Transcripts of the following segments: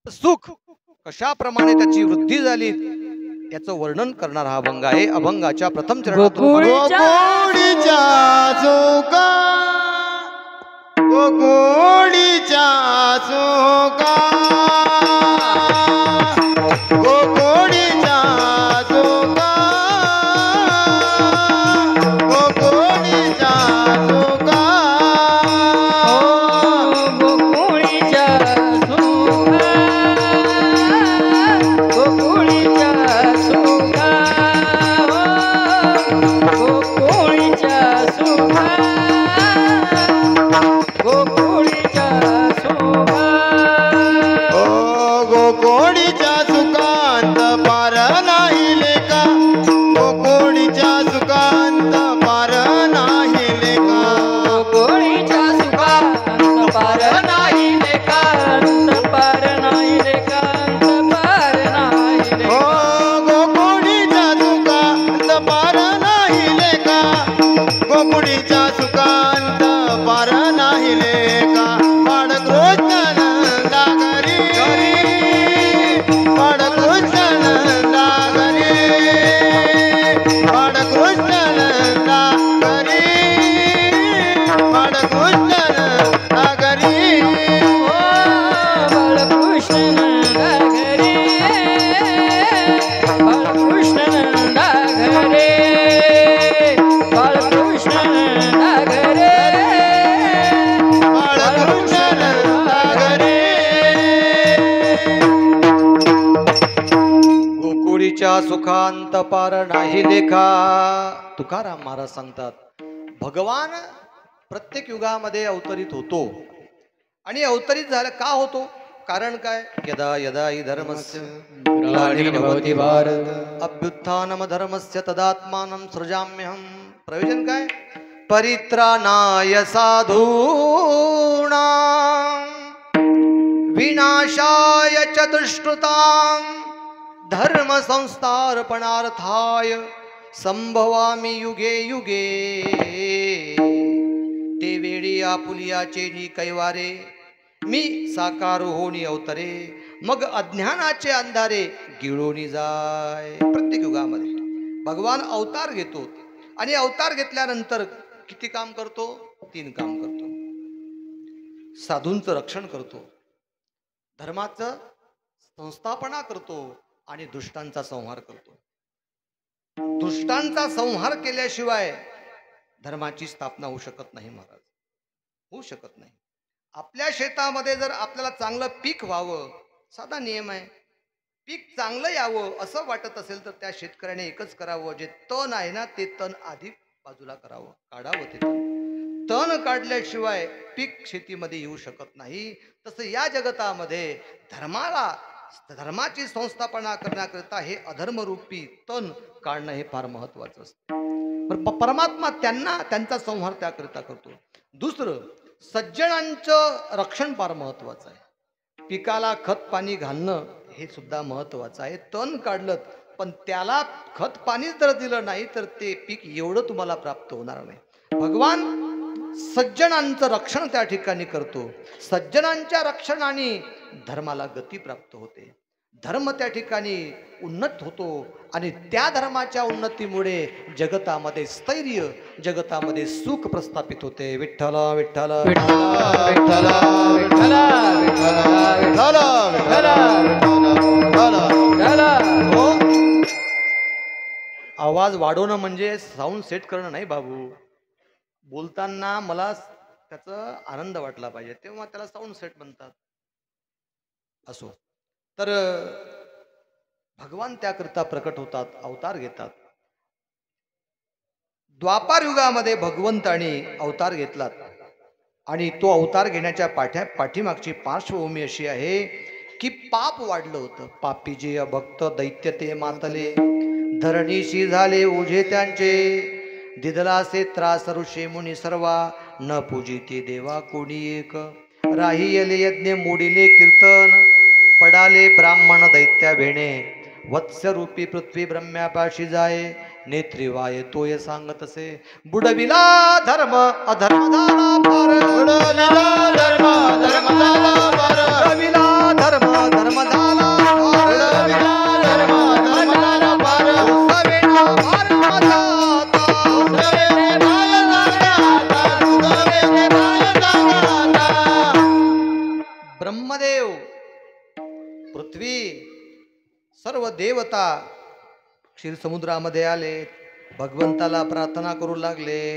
सुख कशाप्रमाणे त्याची वृद्धी झाली त्याचं वर्णन करणार हा अभंग आहे. अभंगाच्या प्रथम चरणातून गोकुळीच्या चोका गोकुळीच्या चोका गोकुळीच्या चोका गोकुळीच्या चोका गोकुळीच्या सुखा गोकुळीच्या सुखा गोकुळीच्या सुखा गोकुळीच्या सुखा गोकुळीच्या सुखांत पार नाही लेका गोकुळीच्या सुखांत पार नाही लेका गोकुळीच्या सुखांत पार नाही लेकांत पार नाही लेकांत पार नाही हो गोकुळीच्या सुखांत पार नाही लेका गोकुळीच्या सुखांत पार नाही लेका बाळकृष्ण नंदागरी बाळकृष्ण नंदागरी बाळकृष्ण नंदागरी बाळकृष्ण नंदागरी बाळकृष्ण नंदाघरे बाळकृष्ण नंदाघरे बाळकृष्ण नंदाघरे बाळकृष्ण नंदागरी गोकुळीच्या सुखांत पार नाही लेखा. तुकाराम महाराज सांगतात भगवान प्रत्येक युगामध्ये अवतरित होतो आणि अवतरित झाला का होतो कारण काय यदा यदा हि धर्मस्य ग्लानिर्भवति भारत अभ्युत्थानम धर्मस्य तदात्मानं सृजाम्यहं. प्रयोजन काय परित्राणाय साधूनां विनाशाय च दुष्कृतां धर्म संस्थापनार्थाय संभवामि युगे युगे. ते वेळी आपुलियाचे नी कैवारे मी साकार होणी अवतरे मग अज्ञानाचे अंधारे गिळोनी जाय. प्रत्येक युगामध्ये भगवान अवतार घेतो आणि अवतार घेतल्यानंतर किती काम करतो 3 काम करतो. साधूंचं रक्षण करतो धर्माचं संस्थापना करतो आणि दुष्टांचा संहार करतो. दुष्टांचा संहार केल्याशिवाय धर्माची स्थापना होऊ शकत नाही महाराज, होऊ शकत नाही. आपल्या शेतामध्ये जर आपल्याला चांगलं पीक व्हावं, साधा नियम आहे, पीक चांगलं यावं असं वाटत असेल तर त्या शेतकऱ्याने एकच करावं, जे तण आहे ना ते तण आधी बाजूला करावं, काढावं. ते तण काढल्याशिवाय पीक शेतीमध्ये येऊ शकत नाही. तसं या जगतामध्ये धर्माची संस्थापना करण्याकरिता हे अधर्मरूपी तण काढणं हे फार महत्वाचं असतं. परमात्मा त्यांचा संहार त्याकरिता करतो. दुसरं सज्जनांचं रक्षण फार महत्वाचं आहे. पिकाला खत पाणी घालणं हे सुद्धा महत्वाचं आहे. तण काढलं पण त्याला खत पाणी जर दिलं नाही तर ते पीक एवढं तुम्हाला प्राप्त होणार नाही. भगवान सज्जनांचं रक्षण त्या ठिकाणी करतो. सज्जनांच्या रक्षणाने धर्माला गती प्राप्त होते, धर्म त्या ठिकाणी उन्नत होतो आणि त्या धर्माच्या उन्नतीमुळे जगतामध्ये स्थैर्य, जगतामध्ये सुख प्रस्थापित होते. विठ्ठल विठ्ठल विठ्ठल विठ्ठल विठ्ठल विठ्ठल हो, आवाज वाढवणं म्हणजे साऊंड सेट करणं नाही बाबू. बोलताना मला त्याचा आनंद वाटला पाहिजे तेव्हा त्याला साऊंड सेट म्हणतात. असो तर भगवान त्याकरिता प्रकट होतात, अवतार घेतात. द्वापार युगामध्ये भगवंताने अवतार घेतलात आणि तो अवतार घेण्याच्या पाठीमागची पार्श्वभूमी अशी आहे की पाप वाढलं होतं. पापी जे अभक्त दैत्य ते मातले धरणीशी झाले ओझे त्यांचे दिदलासे त्रास ऋषी मुनी सर्वा न पूजिते देवा कोणी एक राहियले यज्ञ मोडिले कीर्तन पडाले ब्राह्मण दैत्या भेणे वत्स्यरूपी पृथ्वी ब्रह्म्यापाशी जाय नेत्री वाय तोय सांगत असे बुडविला धर्म अधर्म झाला पार बुडविला धर्म अधर्म झाला पार बुडविला धर्म धर्म सर्व देवता क्षीरसमुद्रामध्ये आले, भगवंताला प्रार्थना करू लागले.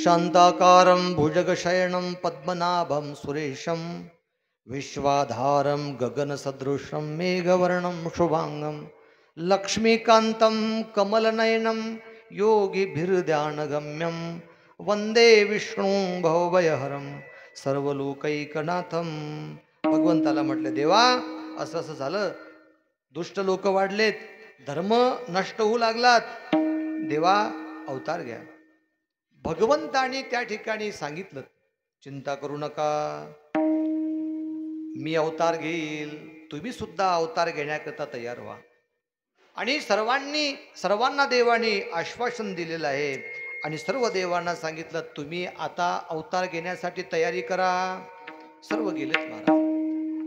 शांताकारं भुजगशयनं पद्मनाभं सुरेशं विश्वाधारं गगनसदृशं मेघवर्णं शुभांगं लक्ष्मीकान्तं कमलनयनं योगिभिर्ध्यानगम्यं वंदे विष्णू भवभयहरं सर्वलोकैकनाथं. भगवंताला म्हटले, देवा असं असं झालं, दुष्ट लोक वाढलेत, धर्म नष्ट होऊ लागलात, देवा अवतार घ्या. भगवंतानी त्या ठिकाणी सांगितलं, चिंता करू नका, मी अवतार घेईल, तुम्ही सुद्धा अवतार घेण्याकरता तयार व्हा. आणि सर्वांना देवाने आश्वासन दिलेलं आहे आणि सर्व देवांना सांगितलं, तुम्ही आता अवतार घेण्यासाठी तयारी करा. सर्व गेलेत महाराज.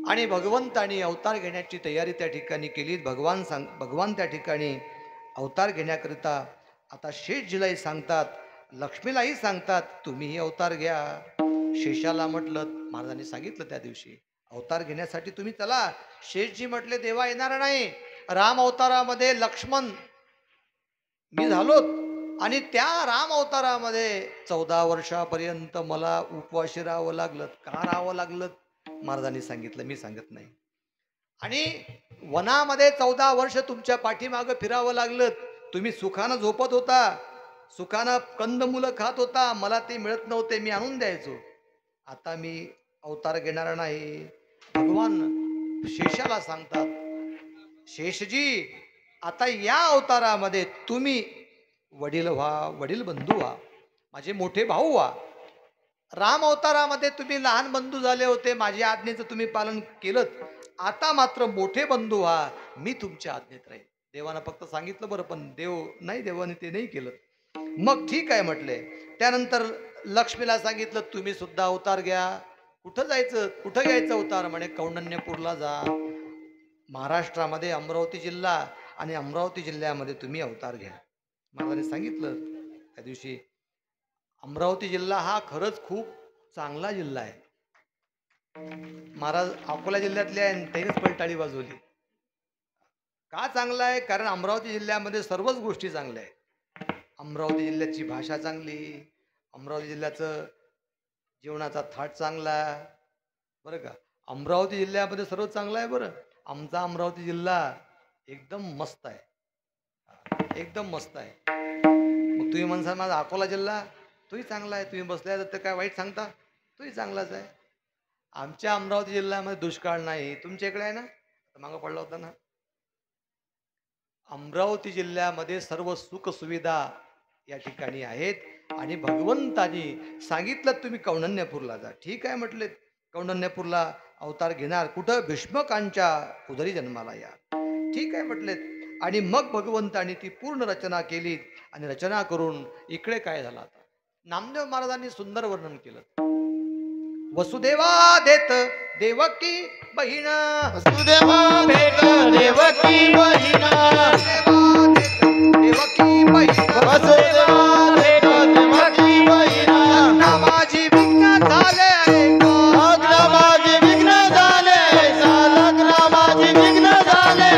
आणि भगवंतानी अवतार घेण्याची तयारी त्या ठिकाणी केली. भगवान त्या ठिकाणी अवतार घेण्याकरिता आता शेषजीलाही सांगतात, लक्ष्मीलाही सांगतात, तुम्हीही अवतार घ्या. शेषाला म्हटलं, महाराजांनी सांगितलं त्या दिवशी, अवतार घेण्यासाठी तुम्ही चला. शेषजी म्हटले, देवा येणार नाही. राम अवतारामध्ये लक्ष्मण मी झालोत आणि त्या राम अवतारामध्ये 14 वर्षापर्यंत मला उपवाशी राहावं लागलं. का राहावं लागलं महाराजांनी सांगितलं, मी सांगत नाही. आणि वनामध्ये 14 वर्ष तुमच्या पाठीमागं फिरावं लागलं. तुम्ही सुखानं झोपत होता, सुखानं कंदमुलं खात होता, मला ते मिळत नव्हते, मी आणून द्यायचो. आता मी अवतार घेणार नाही. भगवान शेषाला सांगतात, शेषजी आता या अवतारामध्ये तुम्ही वडील व्हा, वडील बंधू व्हा, माझे मोठे भाऊ व्हा. राम अवतारामध्ये तुम्ही लहान बंधू झाले होते, माझ्या आज्ञेचं तुम्ही पालन केलं. आता मात्र मोठे बंधू व्हा, मी तुमच्या आज्ञेत राहील. देवानं फक्त सांगितलं बरं, पण देवाने ते नाही केलं. मग ठीक आहे म्हटले. त्यानंतर लक्ष्मीला सांगितलं, तुम्ही सुद्धा अवतार घ्या. कुठं जायचं, कुठं घ्यायचं अवतार? म्हणे कौंडण्यपूरला जा. महाराष्ट्रामध्ये अमरावती जिल्हा आणि अमरावती जिल्ह्यामध्ये तुम्ही अवतार घ्या. महाराजांनी सांगितलं त्या दिवशी. अमरावती जिल्हा हा खरंच खूप चांगला जिल्हा आहे. महाराज अकोला जिल्ह्यातले आहे, त्यांनीच पलटाळी वाजवली. का चांगला आहे? कारण अमरावती जिल्ह्यामध्ये सर्वच गोष्टी चांगल्या आहेत. अमरावती जिल्ह्याची भाषा चांगली, अमरावती जिल्ह्याचं जेवणाचा थाट चांगला, बरं का. अमरावती जिल्ह्यामध्ये सर्व चांगलं आहे. बरं, आमचा अमरावती जिल्हा एकदम मस्त आहे, एकदम मस्त आहे. मग तुम्ही म्हणसाल माझा अकोला जिल्हा तोही चांगला आहे, तुम्ही बसलाय तर काय वाईट सांगता, तोही चांगलाच आहे. आमच्या अमरावती जिल्ह्यामध्ये दुष्काळ नाही. तुमच्या इकडे आहे ना, मागं पडला होता ना. अमरावती जिल्ह्यामध्ये सर्व सुख सुविधा या ठिकाणी आहेत आणि भगवंतानी सांगितलं तुम्ही कौंडण्यपूरला जा. ठीक आहे म्हटले, कौंडण्यपूरला अवतार घेणार. कुठं? भीष्मकांच्या उदरी जन्माला या. ठीक आहे म्हटलेत. आणि मग भगवंतानी ती पूर्ण रचना केली आणि रचना करून इकडे काय झालं आता नामदेव महाराजांनी सुंदर वर्णन केलं. वसुदेवा देत देवकी बहीण, वसुदेवा भेट देवकी बहीण, देवकी बहीण, वसुदेवा भेट देवकी बहीण. माझी विघ्न झाले, लग्न माझे विघ्न झाले, लग्न माझे विघ्न झाले.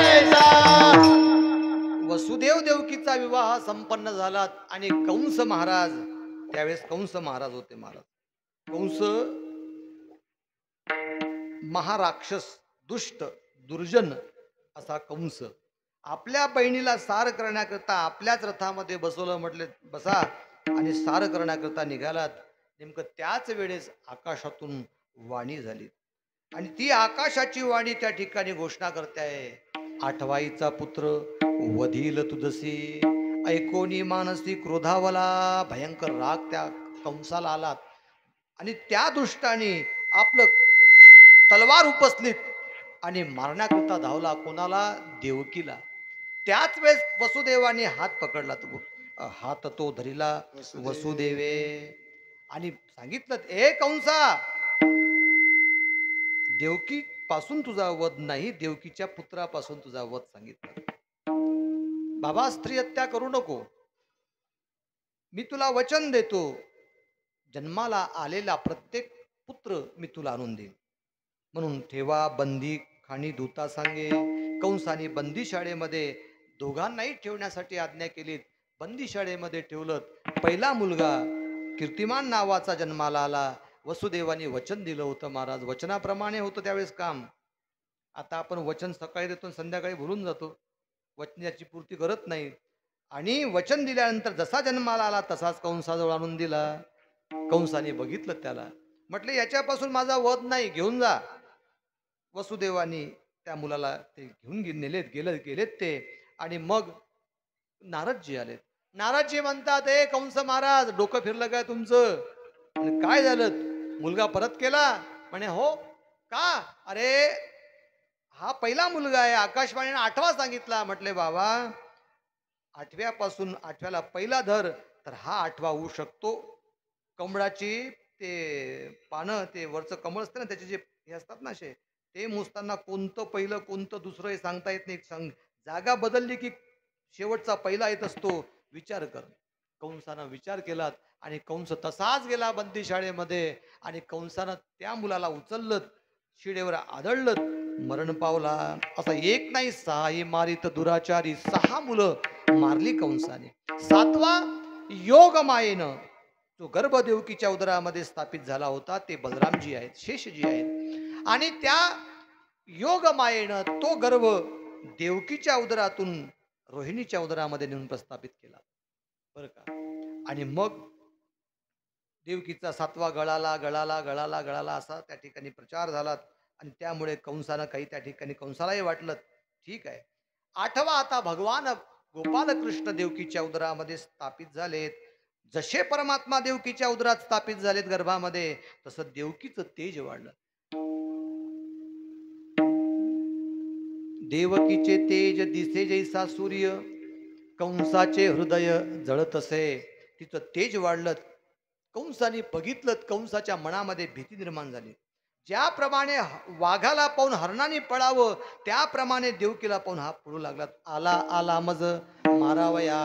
वसुदेव देवकीचा विवाह संपन्न झाला आणि कंस महाराज, त्यावेळेस कंस महाराज होते. महाराज कंस महाराक्षस, दुष्ट, दुर्जन असा कंस आपल्या बहिणीला सार करण्याकरता आपल्याच रथामध्ये बसवलं. म्हटले बसा, आणि सार करण्याकरता निघालात. नेमकं त्याच वेळेस आकाशातून वाणी झाली आणि ती आकाशाची वाणी त्या ठिकाणी घोषणा करते आहे, आठवाईचा पुत्र वधील तुझसी, ऐकोनी मानसी क्रोधावला. भयंकर राग त्या कंसाला आलात आणि त्या दुष्टाने आपलं तलवार उपसलीत आणि मारण्याकरता धावला. कोणाला? देवकीला. त्याच वेळेस वसुदेवाने हात पकडला, हात तो धरिला वसुदेवे आणि सांगितलं, ए कंसा, देवकी पासून तुझा वध नाही, देवकीच्या पुत्रापासून तुझा वध सांगितलं. बाबा, स्त्री हत्या करू नको. मी तुला वचन देतो, जन्माला आलेला प्रत्येक पुत्र मी तुला आणून देईन. म्हणून ठेवा बंदी खाणी दूता सांगे, कंसाने बंदी शाळेमध्ये दोघांनाही ठेवण्यासाठी आज्ञा केली. बंदी शाळेमध्ये ठेवलं. पहिला मुलगा कीर्तिमान नावाचा जन्माला आला. वसुदेवाने वचन दिलं होतं महाराज, वचनाप्रमाणे होतं त्यावेळेस काम. आता आपण वचन सकाळी देतो संध्याकाळी भुलून जातो, वचनाची पूर्ती करत नाही. आणि वचन दिल्यानंतर जसा जन्माला आला तसाच कंसाजवळ आणून दिला. कंसाने बघितलं त्याला, म्हटले याच्यापासून माझा वध नाही, घेऊन जा. वसुदेवानी त्या मुलाला ते घेऊन गेलेत ते. आणि मग नारदजी आलेत. नारदजी म्हणतात, ए कंस महाराज, डोकं फिरलं काय तुमचं? आणि काय झालं? मुलगा परत केला म्हणे. हो का? अरे हा पहिला मुलगा आहे, आकाशवाणीने 8वा सांगितला. म्हटले बाबा 8व्यापासून 8व्याला पहिला धर तर हा 8वा होऊ शकतो. कमळाची ते पानं, ते वरचं कमळ असतं ना, त्याचे जे हे असतात ना असे, ते मोजताना कोणतं पहिलं कोणतं दुसरं हे सांगता येत नाही. जागा बदलली की शेवटचा पहिला येत असतो. विचार कर. कंसानं विचार केला आणि कंस तसाच गेला बंदी शाळेमध्ये. आणि कंसानं त्या मुलाला उचललं, शिडेवर आदळलं, मरण पावला. असा एक नाही 6 मारित दुराचारी, 6 मुलं मारली कंसाने. 7वा योग मायेनं जो गर्भ देवकीच्या उदरामध्ये स्थापित झाला होता ते बलरामजी आहेत, शेषजी आहेत. आणि त्या योग मायेनं तो गर्भ देवकीच्या उदरातून रोहिणीच्या उदरामध्ये नेऊन प्रस्थापित केला बरं का. आणि मग देवकीचा 7वा गळाला असा त्या ठिकाणी प्रचार झाला. आणि त्यामुळे कंसानं काही त्या ठिकाणी कंसालाही वाटलं ठीक आहे. 8वा आता भगवान गोपालकृष्ण देवकीच्या उदरामध्ये स्थापित झालेत. जसे परमात्मा देवकीच्या उदरात स्थापित झालेत गर्भामध्ये, तसं देवकीचं तेज वाढलं. देवकीचे तेज दिसे जैसा सूर्य, कंसाचे हृदय जळत असे. तिचं तेज वाढलं. कंसाने बघितलं, कंसाच्या मनामध्ये भीती निर्माण झाली. ज्याप्रमाणे वाघाला पाहून हरणाने पळावं, त्याप्रमाणे देवकीला पाहून हा पळू लागला. आला आला मज मारावया,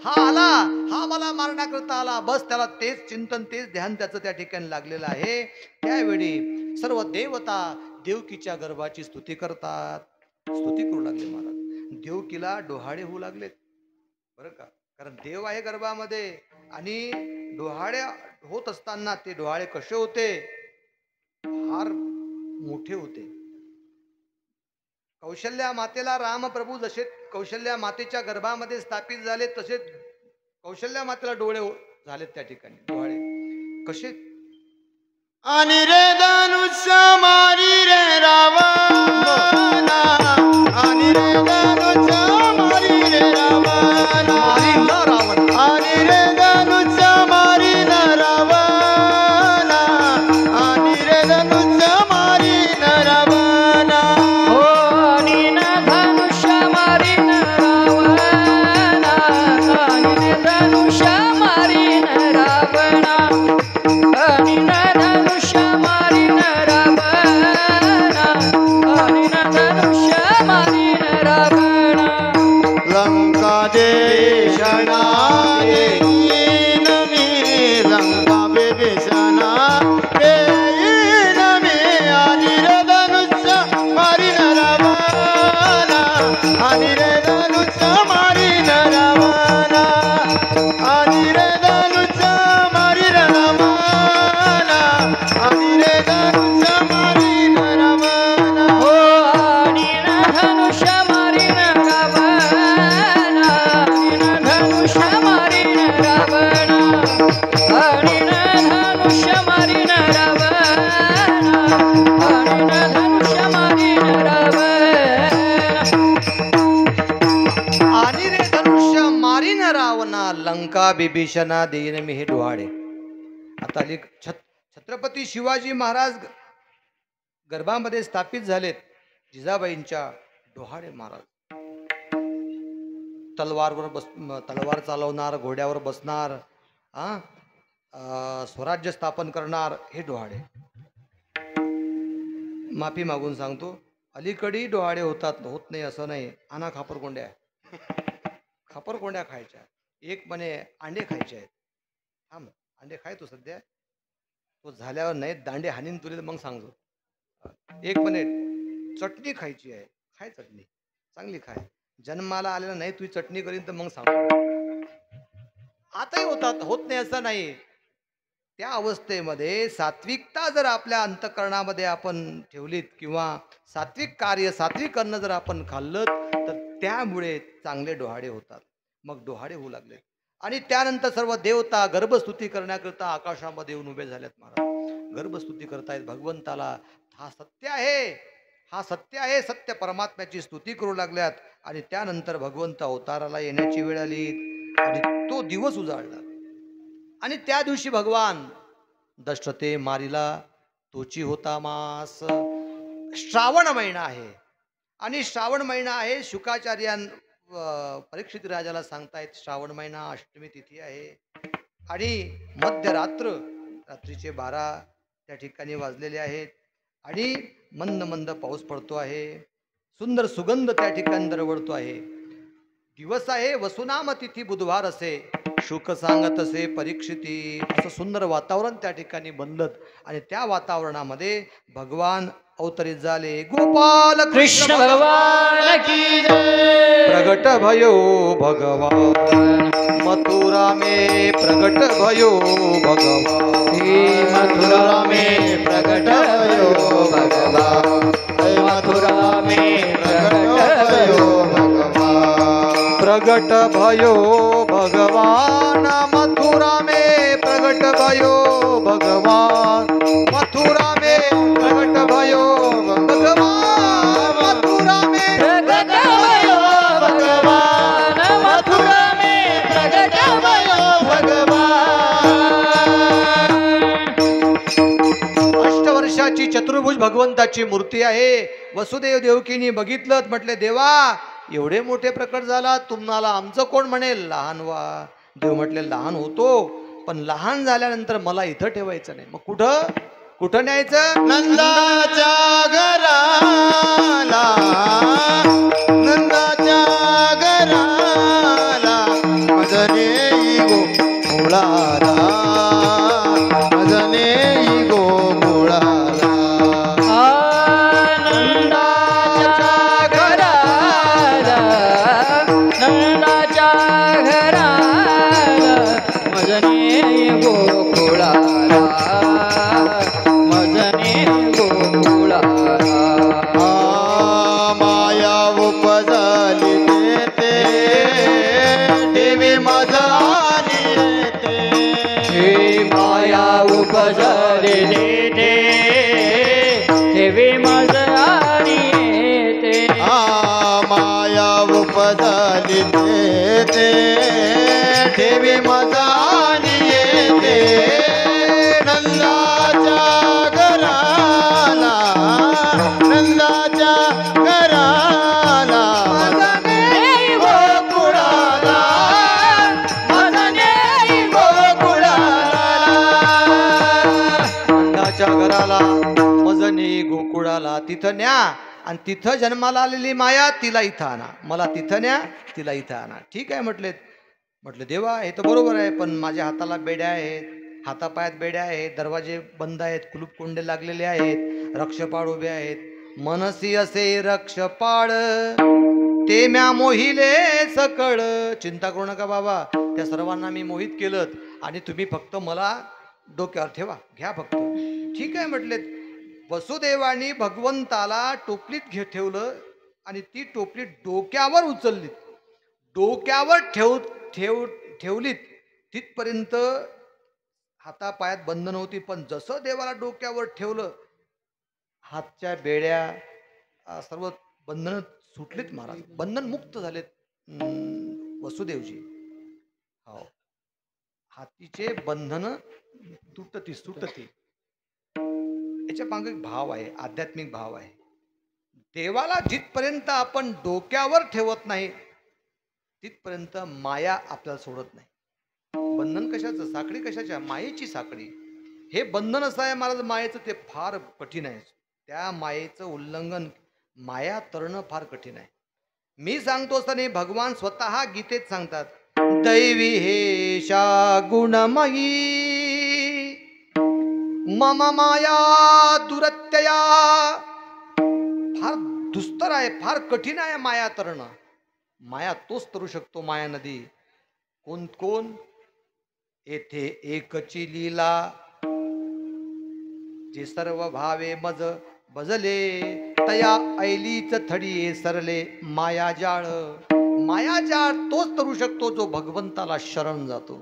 हा आला, हा मला मारण्याकरता आला. बस त्याला तेच चिंतन, तेच ध्यान त्याचं त्या ठिकाणी लागलेलं आहे. त्यावेळी सर्व देवता देवकीच्या गर्भाची स्तुती करतात, स्तुती करू लागले महाराज. देवकीला डोहाळे होऊ लागलेत बरं का. कारण देव आहे गर्भामध्ये. आणि डोहाळे होत असताना ते डोहाळे कसे होते? फार मोठे होते. कौशल्या मातेला रामप्रभू जसे कौशल्या मातेच्या गर्भामध्ये स्थापित झाले, तसे कौशल्या मातेला डोळे झालेत त्या ठिकाणी, डोहाळे कसे. आणि रे धनुष मारी रे रावणा, आणि रे धनुष मारी रे रावणा, मारी न रावण, आणि रे धनुष मारी न रावणा, आणि रे धनुष मारी न रावणा. हो आणि न धनुष मारी न रावणा, आणि न धनुष मारी न रावणा, आणि न धनुष मारी न रावणा, आणि न धनुष मारी न रावणा. लंका देशना येईन मी, लंका बेदेशना येईन मी, आणि रे धनुष मारी न रावणा, आणि रे धनुष मारी न रावणा, आणि रे धनुष मारी न रावणा, आणि रे धनुष मारी न रावणा. हो आणि न धनुष मारी न रावणा, आणि न धनुष मारी न रावणा, आणि न धनुष मारी न रावणा, आणि न धनुष मारी न रावणा. आणि रे धनुष्य मारीन रावणा, लंका बिभीषणा देईन मी हे डोहाळे. आता छत्रपती शिवाजी महाराज गर्भामध्ये स्थापित झालेत. जिजाबाईंच्या डोहाळे महाराज तलवार चालवणार, घोड्यावर बसणार, स्वराज्य स्थापन करणार हे डोहाळे. माफी मागून सांगतो, अलीकडे डोहाळे होत नाही असं नाही. आणा खापरकोंड्या, खापरकोंड्या खायच्या. एक म्हणे अंडे खायचे आहेत. थांब, अंडे खाय तू सध्या, तो झाल्यावर नाही दांडे हानीन तुले मग सांगतो. एक म्हणे चटणी खायची आहे, खाय चटणी. चांगली खाय. जन्माला आलेला नाही तुझी चटणी करीन तर मग सांग. आताही होत नाही असं नाही. त्या अवस्थेमध्ये सात्विकता जर आपल्या अंतःकरणामध्ये आपण ठेवलीत किंवा सात्विक कार्य सात्विक अन्न जर आपण खाल्लं तर त्यामुळे चांगले डोहाळे होतात. मग डोहाळे होऊ लागले आणि त्यानंतर सर्व देवता गर्भस्तुती करण्याकरता आकाशामध्ये येऊन उभे झालेत. महाराज गर्भस्तुती करतायत भगवंताला. हा सत्य आहे, हा सत्य आहे. सत्य परमात्म्याची स्तुती करू लागल्यात आणि त्यानंतर भगवंत अवताराला येण्याची वेळ आली आणि तो दिवस उजाडला. आणि त्या दिवशी भगवान दशरथे मारिला तोची होता मास. श्रावण महिना आहे आणि श्रावण महिना आहे. शुकाचार्यां परीक्षित राजाला सांगतायत श्रावण महिना अष्टमी तिथी आहे आणि मध्यरात्र रात्रीचे 12 त्या ठिकाणी वाजलेले आहेत आणि मंद मंद पाऊस पडतो आहे. सुंदर सुगंध त्या ठिकाणी दरवळतो आहे. दिवस आहे वसुनाम तिथी बुधवार असे शुक सांगत असे परीक्षिती. असं सुंदर वातावरण त्या ठिकाणी बनलत आणि त्या वातावरणामध्ये भगवान अवतरित झाले. गोपाल कृष्ण भगवान की जय. प्रगट भयो भगवान मथुरा में प्रगट भयो भगवान. मथुरा में प्रगट भयो भगवान. मथुरा में प्रगट भयो भगवान. प्रगट भयो भगवान मथुरा में प्रगट भयो भगवान. मथुरा में प्रगट भयो भगवान. मथुरा में प्रगट भयो भगवान. मथुरा में प्रगट भयो भगवान. अष्टवर्षाची चतुर्भुज भगवंताची मूर्ती आहे. वसुदेव देवकीने बघितलं म्हटले देवा एवढे मोठे प्रकट झाला तुम्हाला आमचं कोण म्हणेल लहान व्हा. देव म्हटले लहान होतो पण लहान झाल्यानंतर मला इथं ठेवायचं नाही. मग कुठं न्यायचं. नंदाच्या घराला नंदाच्या घराला मजने गोकुळाला मजने गोकुळाला. नंदाच्या घराला नंदाच्या घराला मजने गोकुळाला मजने गोकुळाला. माया उपजली ते देवी मजाली येते. हे माया उपजलेले ते देवी मजरानी येते. माया उपजली ते देवी मजाली येते. नंदाच्या घराला नंदाच्या घराला मजने गोकुळाला मजने गोकुळाला. नंदाच्या घराला मजनी गोकुळाला तिथं न्या आणि तिथं जन्माला आलेली माया तिला इथं आणा. मला तिथं न्या तिला इथं आणा. ठीक आहे म्हटलं देवा हे तर बरोबर आहे पण माझ्या हाताला बेड्या आहेत, हातापायात बेड्या आहेत, दरवाजे बंद आहेत, कुलूप कोंडे लागलेले आहेत, रक्षपाळ उभे आहेत. मनसी असे रक्षपाळ ते म्या मोहिले सकळ. चिंता करू नका बाबा त्या सर्वांना मी मोहित केलं आणि तुम्ही फक्त मला डोक्यावर ठेवा घ्या फक्त. ठीक आहे म्हटले. वसुदेवानी भगवंताला टोपलीत ठेवलं आणि ती टोपली डोक्यावर उचलली. डोक्यावर ठेवलीत तिथपर्यंत हातापायात बंद नव्हती पण जसं देवाला डोक्यावर ठेवलं हातच्या बेड्या सर्व बंधन सुटलीत. महाराज बंधन मुक्त झालेत वसुदेवजी. हो हातीचे बंधन सुटती. याच्या मागे एक भाव आहे, आध्यात्मिक भाव आहे. देवाला जिथपर्यंत आपण डोक्यावर ठेवत नाही तिथपर्यंत माया आपल्याला सोडत नाही. बंधन कशाचं, साखळी कशाच्या, मायेची साखळी. हे बंधन असं आहे महाराज मायेचं, ते फार कठीण आहे. त्या मायेचं उल्लंघन, माया तरणं फार कठीण आहे. मी सांगतो असं नाही, भगवान स्वतः गीतेत सांगतात दैवी हेशा गुणमयी मम माया दुरत्यया. फार दुस्तर आहे, फार कठीण आहे माया तरणं. माया तोच तरू शकतो, माया नदी. कोण कोण? येथे एकची लीला, जे सर्व भावे मज बजले, तया ऐलीच थडी सरले मायाजाळ. मायाजाळ तोच तरू शकतो जो भगवंताला शरण जातो,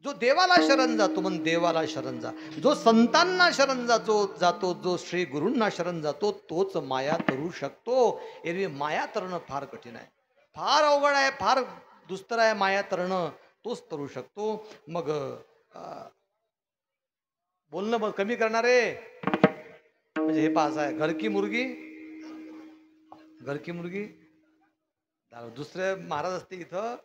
जो देवाला शरण जातो. म्हणून देवाला शरण जा. जो संतांना शरण जातो, जो श्री गुरूंना शरण जातो, तोच माया तरू शकतो. एरवी माया तरणं फार कठीण आहे, फार अवघड आहे, फार दुस्तर आहे माया तरणं. तोच तरू शकतो. मग बोलणं मग कमी करणारे म्हणजे हे पास आहे. घर की मुर्गी, घर की मुर्गी. दुसरे महाराज असते इथं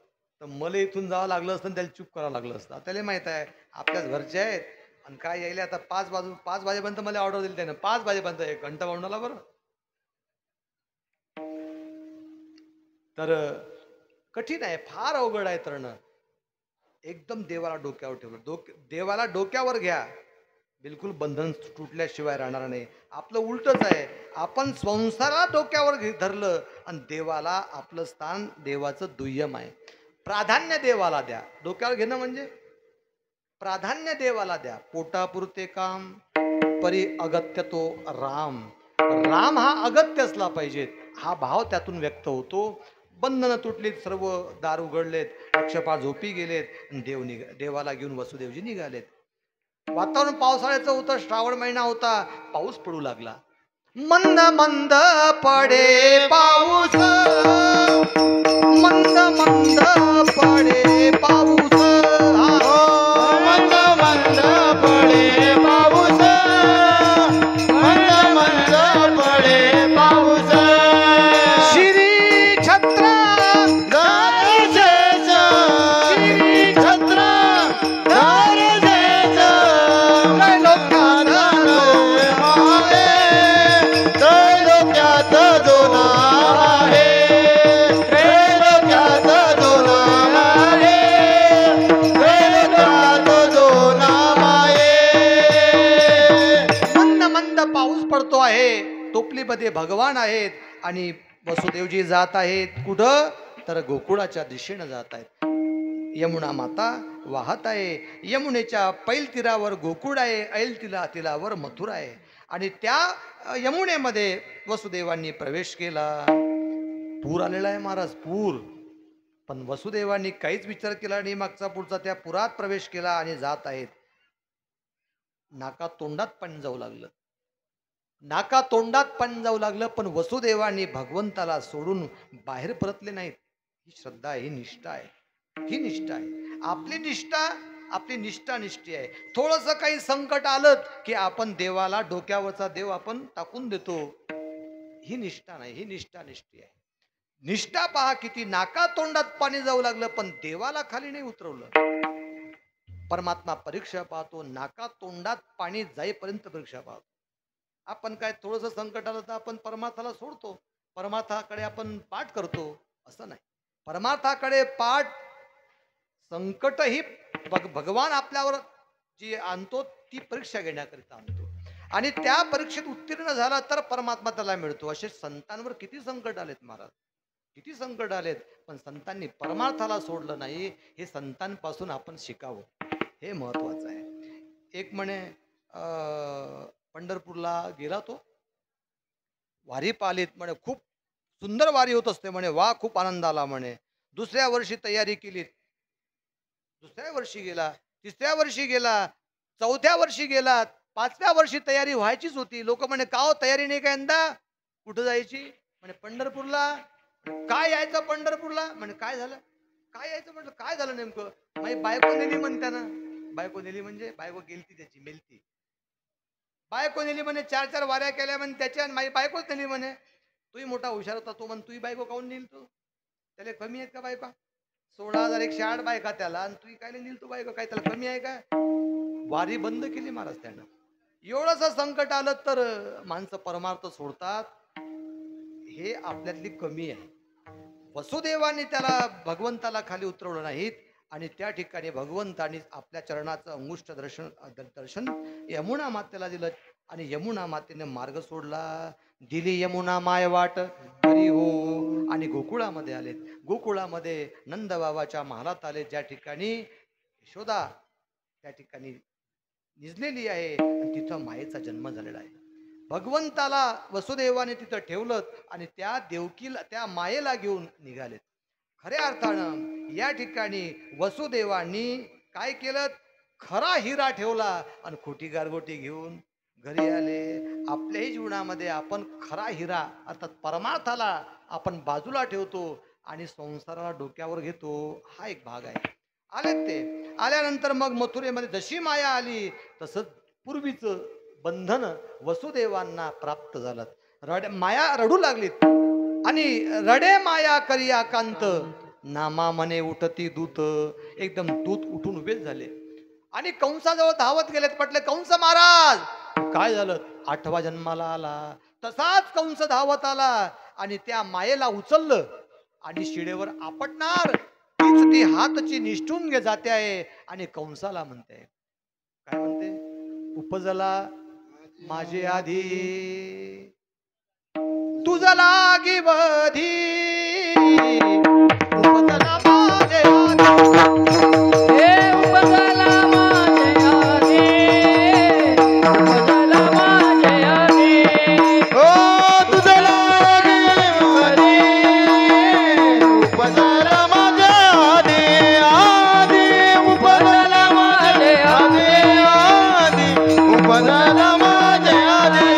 तर मला इथून जावं लागलं असतं, त्याला चूप करावं लागलं असतं. त्याला माहित आहे आपल्याच घरचे आहेत. आणि काय यायला आता 5 वाजेपर्यंत मला ऑर्डर दिली त्यानं. 5 वाजेपर्यंत 1 घंटा वाढवला बरं. तर कठीण आहे, फार अवघड आहे तरणं. एकदम देवाला डोक्यावर ठेवलं. देवाला डोक्यावर घ्या, बिलकुल बंधन तुटल्याशिवाय राहणार नाही. आपलं उलटच आहे, आपण संसाराला डोक्यावर धरलं आणि देवाला आपलं स्थान देवाचं दुय्यम आहे. प्राधान्य देवाला द्या. डोक्यावर घेणं म्हणजे प्राधान्य देवाला द्या. पोटापुरते काम परी अगत्य तो राम. राम हा अगत्य असला पाहिजे, हा भाव त्यातून व्यक्त होतो. बंधनं तुटलीत, सर्व दार उघडलेत, अक्षपाळ झोपी गेलेत, देवाला घेऊन वसुदेवजी निघालेत. वातावरण पावसाळ्याचं होतं, श्रावण महिना होता, पाऊस पडू लागला. मंद मंद पडे पाऊस, मंद मंद पडे पाऊस, मंद मंद पडे पाऊस, मंद मंद पडे पाऊस. श्री छत्र दारजेच, श्री छत्र दारजेच, त्रैलोक्यात नाम आहे, त्रैलोक्यात जो नाम आहे, त्रैलोक्यात जो नाम आहे, त्रैलोक्यात जो नाम आहे. मंद मंद पाऊस पडतो आहे. टोपलीमध्ये भगवान आहेत आणि वसुदेवजी जात आहेत. कुठं? तर गोकुळाच्या दिशेनं जात आहेत. यमुना माता वाहत आहे. यमुनेच्या पैल तीरावर गोकुळ आहे, ऐल तीरावर मथुरा आहे. आणि त्या यमुनेमध्ये वसुदेवांनी प्रवेश केला. पूर आलेला आहे महाराज, पूर. पण वसुदेवांनी काहीच विचार केला नाही मागचा पुढचा. त्या पुरात प्रवेश केला आणि जात आहेत. नाका तोंडात पाणी जाऊ लागलं, नाका तोंडात पाणी जाऊ लागलं. पण वसुदेवांनी भगवंताला सोडून बाहेर परतले नाहीत. ही श्रद्धा आहे, ही निष्ठा आहे, ही निष्ठा आहे. आपली निष्ठा निष्ठी आहे. थोडंसं काही संकट आलं की आपण देवाला, डोक्यावरचा देव आपण टाकून देतो. ही निष्ठा नाही, ही निष्ठा निष्ठी आहे. निष्ठा पहा किती. नाका तोंडात पाणी जाऊ लागलं पण देवाला खाली नाही उतरवलं. परमात्मा परीक्षा पाहतो, नाका तोंडात पाणी जाईपर्यंत परीक्षा पाहतो. आपण काय थोडंसं संकट आलं तर आपण परमार्थाला सोडतो, परमार्थाकडे आपण पाठ करतो, असं नाही. परमार्थाकडे पाठ, संकट ही भगवान आपल्यावर जी आणतो ती परीक्षा घेण्याकरिता आणतो. आणि त्या परीक्षेत उत्तीर्ण झाला तर परमात्मा त्याला मिळतो. असे संतांवर किती संकट आलेत महाराज, किती संकट आलेत. पण संतांनी परमार्थाला सोडलं नाही. हे संतांपासून आपण शिकावं, हे महत्वाचं आहे. एक म्हणे पंढरपूरला गेला तो, वारी पालीत म्हणे, खूप सुंदर वारी होत असते म्हणे. वा, खूप आनंद आला म्हणे. दुसऱ्या वर्षी तयारी केली, दुसऱ्या वर्षी गेला, तिसऱ्या वर्षी गेला, चौथ्या वर्षी गेला, 5व्या वर्षी तयारी व्हायचीच होती. लोक म्हणे, का हो तयारी नाही का यंदा? कुठं जायची? म्हणे पंढरपूरला. काय यायचं पंढरपूरला? म्हणे काय झालं? काय यायचं? म्हटलं काय झालं नेमकं? माझी बायको नेली म्हणते ना. बायको नेली म्हणजे बायको गेलती, त्याची मेलती. बायको नेली म्हणे, 4-4 वाऱ्या केल्या म्हणे त्याच्या, माझी बायकोच नेली म्हणे. तूही मोठा हुशार होता तो, म्हण तुही बायको काऊन नेली? तू त्याला कमी आहेत का बायका? 16,108 बायका त्याला, आणि तुही काय नेली तू बायको? काय त्याला कमी आहे का? वारी बंद केली महाराज त्यानं. एवढंसं संकट आलं तर माणसं परमार्थ सोडतात. हे आपल्यातली कमी आहे. वसुदेवाने त्याला, भगवंताला खाली उतरवलं नाहीत. आणि त्या ठिकाणी भगवंतानी आपल्या चरणाचं अंगुष्ठ दर्शन यमुना मातेला दिलं. आणि यमुना मातेने मार्ग सोडला. दिली यमुना माय वाट हरी हो. आणि गोकुळामध्ये आलेत. गोकुळामध्ये नंद बाबाच्या महालात आले, ज्या ठिकाणी यशोदा त्या ठिकाणी निजलेली आहे आणि तिथं मायेचा जन्म झालेला आहे. भगवंताला वसुदेवाने तिथं ठेवलं आणि त्या देवकीला त्या मायेला घेऊन निघालेत. खऱ्या अर्थानं या ठिकाणी वसुदेवांनी काय केलं, खरा हिरा ठेवला आणि खोटी गारगोटी घेऊन घरी आले. आपल्याही जीवनामध्ये आपण खरा हिरा अर्थात परमार्थाला आपण बाजूला ठेवतो आणि संसाराला डोक्यावर घेतो. हा एक भाग आहे. आलेत ते. आल्यानंतर मग मथुरेमध्ये जशी माया आली तसंच पूर्वीचं बंधन वसुदेवांना प्राप्त झालं. माया रडू लागलीत आणि रडे माया करी आकांत नामा मने उठती दूत. एकदम दूत उठून उभेच झाले आणि कंसाजवळ धावत गेलेत. म्हटले, कंस महाराज काय झालं? 8वा जन्माला आला. तसाच कंस धावत आला आणि त्या मायेला उचललं आणि शिडेवर आपटणार तीच ती हातची निष्ठून घे जाते आहे आणि कंसाला म्हणते, काय म्हणते, उपजला माझे आधी तुझा लागी वधी. उपजला माझे आधी हे उपजला माझे आधी, उपजला माझे आधी. हो तुझं लागे वरी, उपजला माझ्या आधी आधी, उपजला माझे आधी आधी, उपजला माझे आधी.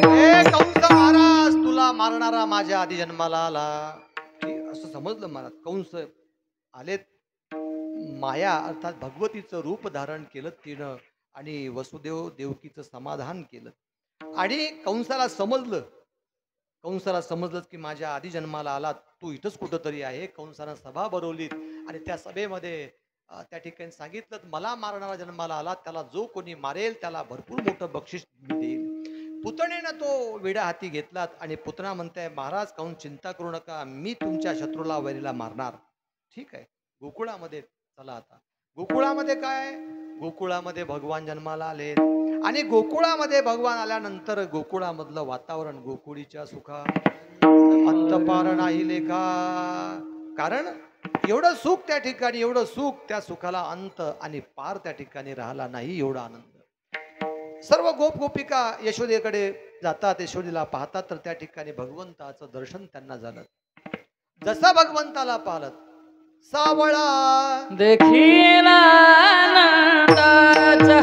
हे कंस महाराज, तुला मारणारा माझ्या आधी जन्माला आला. असं समजलं महाराज. कंस आलेत. माया अर्थात भगवतीचं रूप धारण केलं तिनं आणि वसुदेव देवकीचं समाधान केलं. आणि कंसाला समजलं की माझ्या आधी जन्माला आला, तू इथंच कुठंतरी आहे. कंसानं सभा भरवलीत आणि त्या सभेमध्ये त्या ठिकाणी सांगितलं, मला मारणारा जन्माला आला, त्याला जो कोणी मारेल त्याला भरपूर मोठं बक्षीस मी देईल. पुतणेनं तो वेडा हाती घेतलात आणि पुतना म्हणताय, महाराज काहून चिंता करू नका, मी तुमच्या शत्रूला वैरीला मारणार. ठीक आहे. गोकुळामध्ये चला आता. गोकुळामध्ये काय, गोकुळामध्ये भगवान जन्माला आले आणि गोकुळामध्ये भगवान आल्यानंतर गोकुळामधलं वातावरण गोकुळीच्या सुखा अंतपार नाही लेखा. कारण एवढं सुख त्या ठिकाणी, एवढं सुख, त्या सुखाला अंत आणि पार त्या ठिकाणी राहिला नाही एवढा आनंद. सर्व गोप गोपिका यशोदेकडे जातात, यशोदेला पाहतात, तर त्या ठिकाणी भगवंताचं दर्शन त्यांना झालं. जसं भगवंताला पाहलं, सावळा देखीला नंदाचा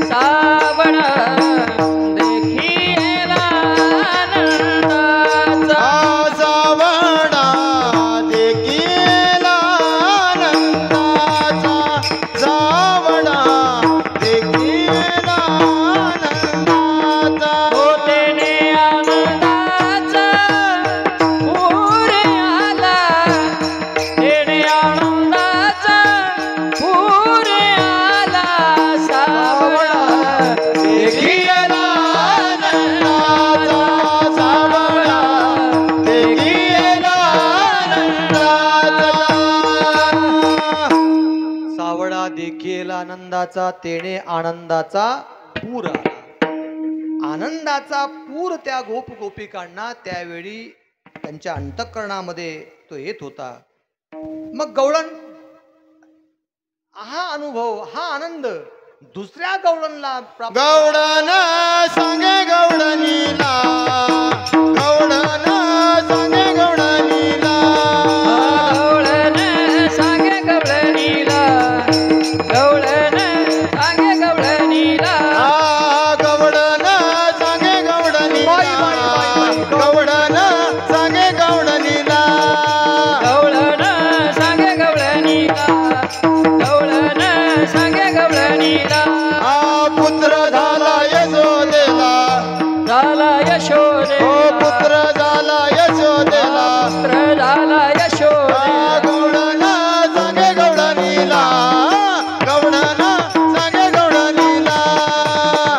सावळा, देखीला नंदाचा सावळा देखीला नंदाचा, सावळा देखीला नंदाचा. होतेने आनंदाचा पुरे आला, तेने आनंदाचा पुरे आला. सावळा देखीला नंदाचा, सावळा देखीला नंदाचा. सावळा देखील आनंदाचा, तेने आनंदाचा पूर आला. आनंदाचा पूर त्या गोप गोपिकांना त्यावेळी त्यांच्या अंतःकरणामध्ये तो येत होता. मग गवळण हा अनुभव, हा आनंद दुसऱ्या गवळणला प्राप्त. गौडन सांगे गौडनीला, गौडन सांगे गौडनीला. गवळण सांगे गवळणीला, गवळण सांगे गवळणीला. गौडन सांगे गौडनीला, गौडन सांगे गौडनीला. गवळण सांगे गवळणीला, गवळण सांगे गवळणीला. पुत्र झाला यशोदेला, झाला यशोदेला, हो पुत्र झाला यशोदेला. पुत्र झाला यशोदेला. गौडन सांगे गौडनीला, गौडन सांगे गौडनीला.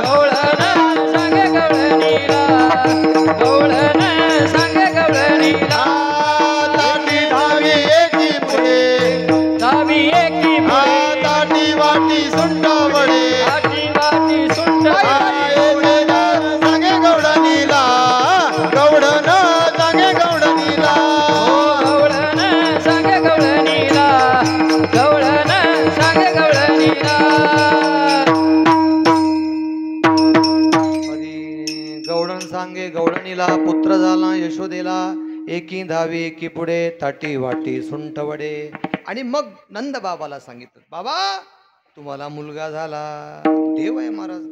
गवळण सांगे गवळणीला, गवळण सांगे गवळणीला. ताटी धावी एकी पुढे, दहावी एकी पुढे, ताटी वाटी सुंट वडे. आठी वाटी गवळण सांगे गवळणीला पुत्र झाला यशोदेला, एकी धावी एकी पुढे ताटी वाटी सुंठ वडे. आणि मग नंद बाबाला सांगितलं, बाबा तुम्हाला मुलगा झाला. देव आहे महाराज,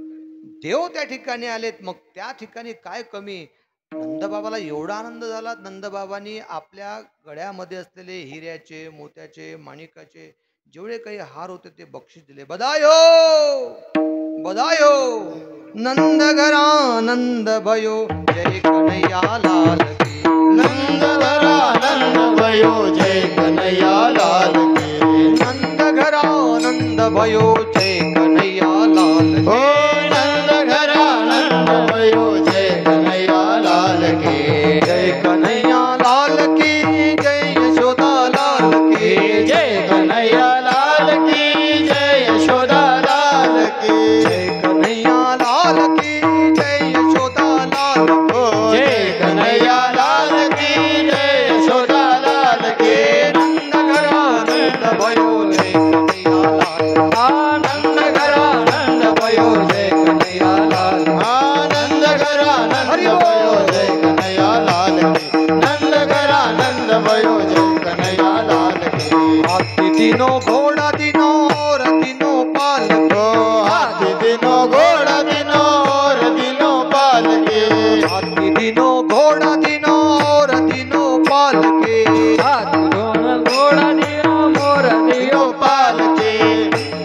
देव त्या ठिकाणी आलेत, मग त्या ठिकाणी काय कमी. नंदबाबाला एवढा आनंद झाला, नंदबाबांनी आपल्या गळ्यामध्ये असलेले हिऱ्याचे मोत्याचे माणिकाचे जेवढे काही हार होते ते बक्षीस दिले. बधायो बधायो नंद घरा नंद भयो जय कन्हैया लाल की. नंद घरा नंद भयो जय कन्हैया लाल की. नंद घरा नंद भयो जय कन्हैया लाल की. हो नंद घरा नंद भयो जय कन्हैया लाल की. जय कन्हैया लाल की जय यशोदा लाल की. जय कन्हैया लाल की जय यशोदा लाल की. जय कन्हैया लाल की जय यशोदा लाल की. हो जय कन्हैया लाल की जय यशोदा लाल की. नंद घरा नंद भयो जय कन्हैया लाल. आनंद घरा नंद भयो जय कन्हैया लाल. आनंद घरा नंद भयो जय कन्हैया लाल की. नंद घरा नंद भयो जय कन्हैया लाल की. हाथी दिनो घोड़ा दिनो और दिनो पाल. हो हाथी दिनो घोड़ा दिनो और दिनो पाल के. हाथी दिनो घोड़ा दिनो और दिनो पाल के. हाथ दोन घोडा दियो मोर दियो दिनो पाल के.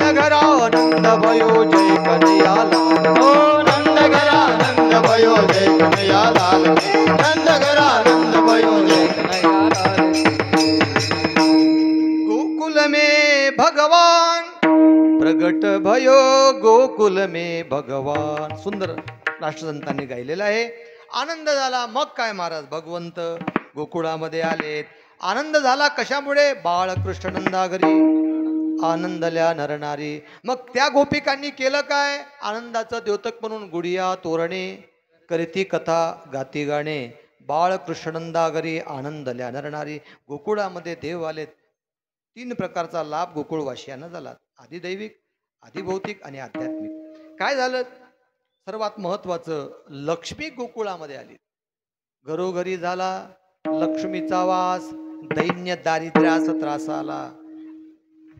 नगरा नंद भयो जय कन्हैया लाल. हो नंद घरा नंद भयो जय कन्हैया लाल की. नंद घरा नंद भयो जय कन्हैया लाल गोकुल में भगवान प्रगट भयो गोकुल में भगवान. सुंदर राष्ट्रसंतांनी गायलेलं आहे. आनंद झाला. मग काय महाराज, भगवंत गोकुळामध्ये आलेत. आनंद झाला कशामुळे, बाळकृष्ण नंदाघरी आनंदल्या नरनारी. मग त्या गोपिकांनी केलं काय, आनंदाचं द्योतक म्हणून गुडिया तोरणे करीती कथा गाती गाणे. बाळकृष्णनंदाघरी आनंदल्या नरनारी. गोकुळामध्ये देव आलेत. 3 प्रकारचा लाभ गोकुळवासियांना झाला, आदिदैविक आदिभौतिक आणि आध्यात्मिक. काय झालं, सर्वात महत्वाचं लक्ष्मी गोकुळामध्ये आली. घरोघरी झाला लक्ष्मीचा वास. दैन्य दारिद्र्यास त्रास आला.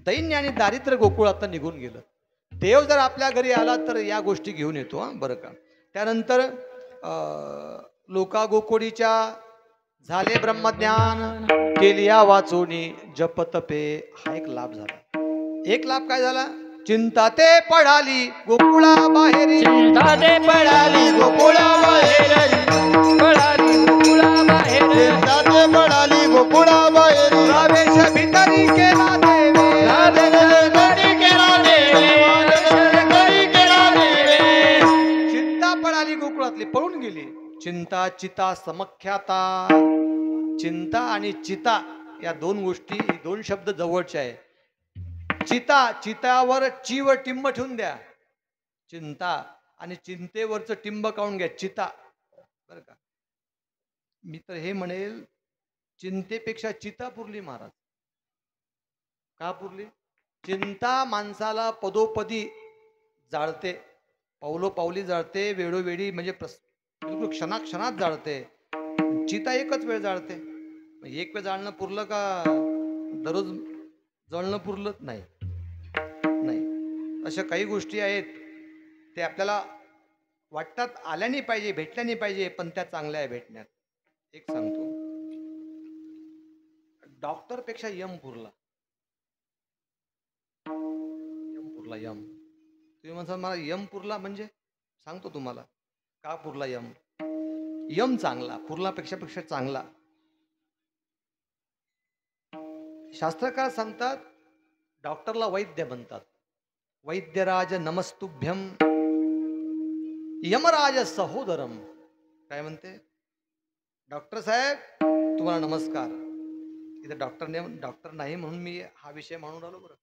दैन्य आणि दारिद्र्य गोकुळात निघून गेलं. देव जर आपल्या घरी आला तर या गोष्टी घेऊन येतो, हा बरं का. त्यानंतर लोका गोकुळीच्या झाले ब्रह्मज्ञान, केली या वाचोनी जप तपे. हा एक लाभ झाला. एक लाभ काय झाला, चिंता ते पडाली गोकुळा बाहेरी. चिंता ते पडाली गोकुळा बाहेर. पडाली गोकुळा बाहेर. चिंता ते पडाली गोकुळा बाहेर. प्रवेश भितरी केला देवे. करी केला देवे. करी केला देवे. चिंता पडाली गोकुळातली, पळून गेली. चिंता चिता समख्याता. चिंता आणि चिता या 2 गोष्टी, 2 शब्द जवळचे आहे. चिता, चितावर चीवर टिंब ठेवून द्या चिंता, आणि चिंतेवरचं टिंब काढून घ्या चिता, बरं का. मी तर हे म्हणेल, चिंतेपेक्षा चिता पुरली महाराज. का पुरली, चिंता माणसाला पदोपदी जाळते, पावलोपावली जाळते, वेळोवेळी म्हणजे बिलकुल क्षणाक्षणात जाळते. चिता एकच वेळ जाळते. एक वेळ जाळणं पुरलं का दररोज जळणं पुरलं नाही. अशा काही गोष्टी आहेत ते आपल्याला वाटतात आल्यानी पाहिजे, भेटल्यानी पाहिजे, पण त्या चांगल्या आहे भेटण्यात. एक सांगतो, डॉक्टर पेक्षा यम पुरला. यम. तुम्ही म्हणता मला यम पुरला, म्हणजे सांगतो तुम्हाला का पुरला यम. यम चांगला, पुरलापेक्षा चांगला. शास्त्रकार सांगतात, डॉक्टरला वैद्य म्हणतात. वैद्यराज नमस्तुभ्यम यमराज सहोदरम. काय म्हणते, डॉक्टर साहेब तुम्हाला नमस्कार. इथे डॉक्टर नाही म्हणून मी हा विषय म्हणून राहिलो बरं.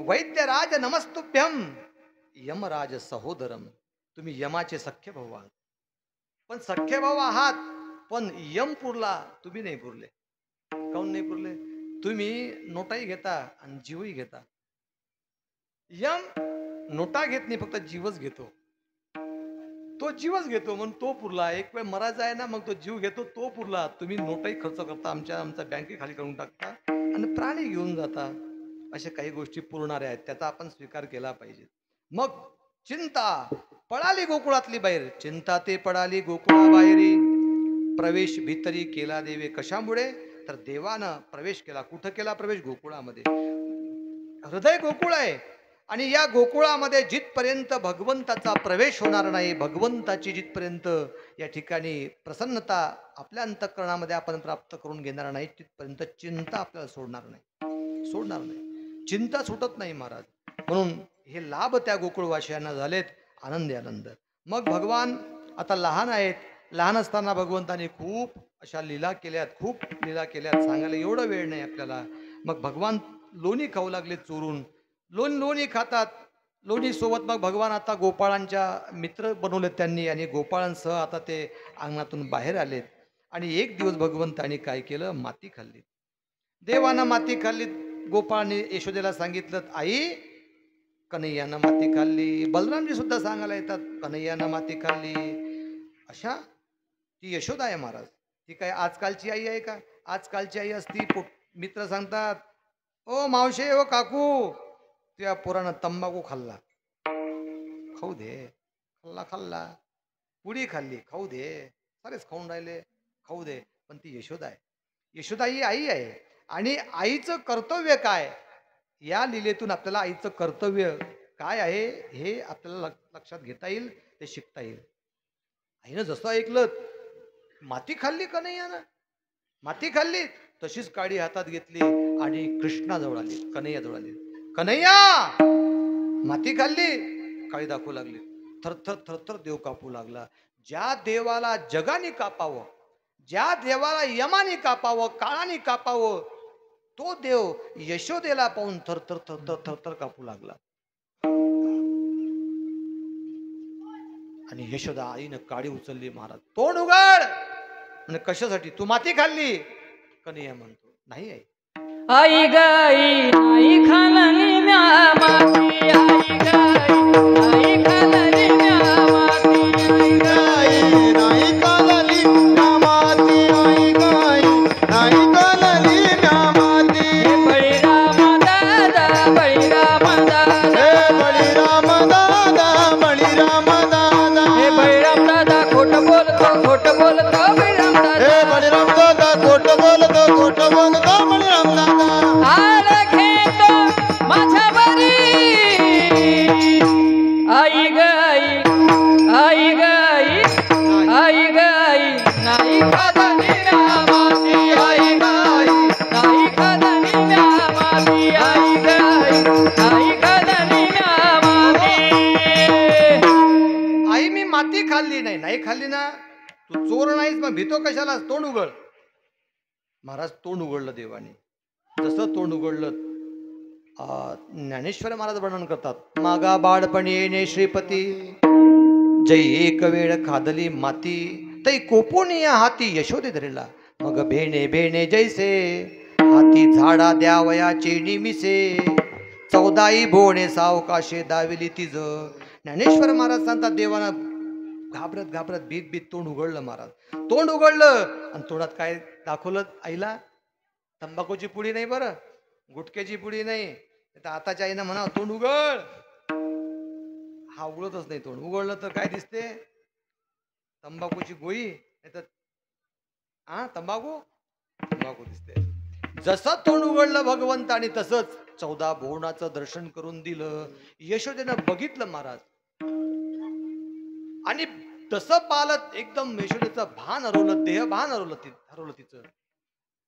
वैद्यराज नमस्तुभ्यम यमराज सहोदरम. तुम्ही यमाचे सख्य भाऊ आहात. पण सख्य भाऊ आहात, पण यम पुरला, तुम्ही नाही पुरले. काऊन नाही पुरले, तुम्ही नोटाही घेता आणि जीवही घेता. यम नोटा घेत नाही, फक्त जीवच घेतो. तो जीवच घेतो म्हणून तो पुरला. एक वेळ मरायचा आहे ना, मग तो जीव घेतो, तो पुरला. तुम्ही नोटाही खर्च करता, आमच्या बँके खाली करून टाकता आणि प्राणी घेऊन जाता. अशा काही गोष्टी पुरणाऱ्या आहेत, त्याचा आपण स्वीकार केला पाहिजे. मग चिंता पळाली गोकुळातली बाहेर, चिंता ते पळाली गोकुळा बाहेरी, प्रवेश भीतरी केला देवे. कशामुळे? तर देवानं प्रवेश केला. कुठं केला प्रवेश? गोकुळामध्ये. हृदय गोकुळ आहे आणि या गोकुळामध्ये जिथपर्यंत भगवंताचा प्रवेश होणार नाही, भगवंताची जिथपर्यंत या ठिकाणी प्रसन्नता आपल्या अंतःकरणामध्ये आपण प्राप्त करून घेणार नाही, तिथपर्यंत चिंता आपल्याला सोडणार नाही. चिंता सुटत नाही महाराज. म्हणून हे लाभ त्या गोकुळवासियांना झालेत. आनंदी आनंद. मग भगवान आता लहान आहेत. लहान असताना भगवंताने खूप अशा लीला केल्यात, सांगायला एवढं वेळ नाही आपल्याला. मग भगवान लोणी खाऊ लागले चोरून. लोणी खातात. लोणी सोबत मग भगवान आता गोपाळांच्या मित्र बनवलेत त्यांनी आणि गोपाळांसह आता ते अंगणातून बाहेर आलेत. आणि एक दिवस भगवंताने काय केलं? माती खाल्ली. देवानं माती खाल्ली. गोपाळांनी यशोदेला सांगितलं, आई कन्हैयानं माती खाल्ली. बलरामजी सुद्धा सांगायला येतात, कन्हैयानं माती खाल्ली. अशा ती यशोदा आहे महाराज. ती काय आजकालची आई आहे का? आजकालची आई असती मित्र सांगतात, ओ मावशे, ओ काकू, तुझ्या पोरानं तंबाखू खाल्ला, खाऊ दे. खाल्ला. पुडी खाल्ली, खाऊ दे. सारेच खाऊन राहिले, खाऊ दे. पण ती यशोदा आहे. यशोदा ही आई आहे. आणि आईचं कर्तव्य काय, या लीलेतून आपल्याला आईचं कर्तव्य काय आहे हे आपल्याला लक्षात घेता येईल, ते शिकता येईल. आईनं जसं ऐकलं, माती खाल्ली कन्हैयानं, माती खाल्ली, तशीच काडी हातात घेतली आणि कृष्णाजवळ आली, कन्हैयाजवळ आली. कन्हैया, माती खाल्ली. काळी दाखवू लागली. थरथर देव कापू लागला. ज्या देवाला जगाने कापावं, ज्या देवाला यमाने कापावं, काळाने कापावं, तो देव यशोदेला पाहून थरथर कापू लागला. आणि यशोदा आईनं काडी उचलली. महाराज तोंड उघड. म्हणजे कशासाठी? तू माती खाल्ली. कन्हैया म्हणतो, नाही आई. आई गाई नाही खाल्ली म्या माती, आई गाई नाही खाल्ली म्या माती, आई गाई नाही खाल्ली म्या माती, आई गाई नाही खाल्ली म्या माती. बळीराम दादा, बळीराम दादा, हे बळीराम दादा, बळीराम दादा. हे बळीराम दादा खोट बोलतो, बळीराम दादा. हे बळीराम दादा खोट बोलतो, बळीराम दादा. आळ घेतो माझ्या बरी, आई गाई, आई गाई, आई गाई नाही खाल्ली म्या माती, आई गाई नाही खाल्ली म्या माती, आई गाई नाही खाल्ली म्या माती. आई मी माती खाल्ली नाही. नाही खाल्ली ना, तू चोर नाहीस, मग भीतो कशाला? तोंड उघड. महाराज तोंड उघडलं देवाने. जसं तोंड उघडलं, ज्ञानेश्वर महाराज वर्णन करतात, मागा बाळपणी येणे श्रीपती, जै एक वेळ खादली माती, तै कोपोनिया हाती यशोदे धरला, मग भेणे भेणे जैसे हाती झाडा द्यावयाचे निमिसे, 14 भोवणे सावकाशे दाविली तिज. ज्ञानेश्वर महाराज सांगतात, देवानं घाबरत भीत तोंड उघडलं. महाराज तोंड उघडलं आणि तोंडात काय दाखवलं आईला? तंबाखूची पुडी नाही, बरं गुटख्याची पुडी नाही. आताच्या आईनं म्हणा तोंड उघड, हा उघडतच नाही. तोंड उघडलं तर काय दिसते? तंबाखूची गोळी, नाही तर तंबाखू दिसते. जसं तोंड उघडलं भगवंताने, तसंच 14 भुवनाचं दर्शन करून दिलं. यशोदेनं बघितलं महाराज, आणि तसं पालत एकदम यशोदेचं भान हरवलं, देह भान हरवलं तिचं.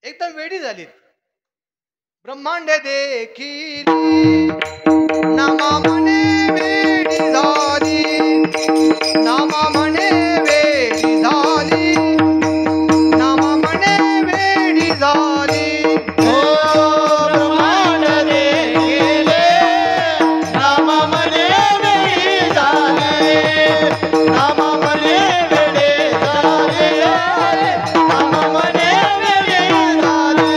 एकदम वेडी झाली. ब्रह्मांड देखील नामा म्हणे वेडी झाली, नामा म्हणे वेडी झाली, नामा म्हणे वेडी झाली. ब्रह्मांड देखील नामा म्हणे वेडी झाली, नामा म्हणे वेडी झाली, नामा म्हणे वेडी झाली.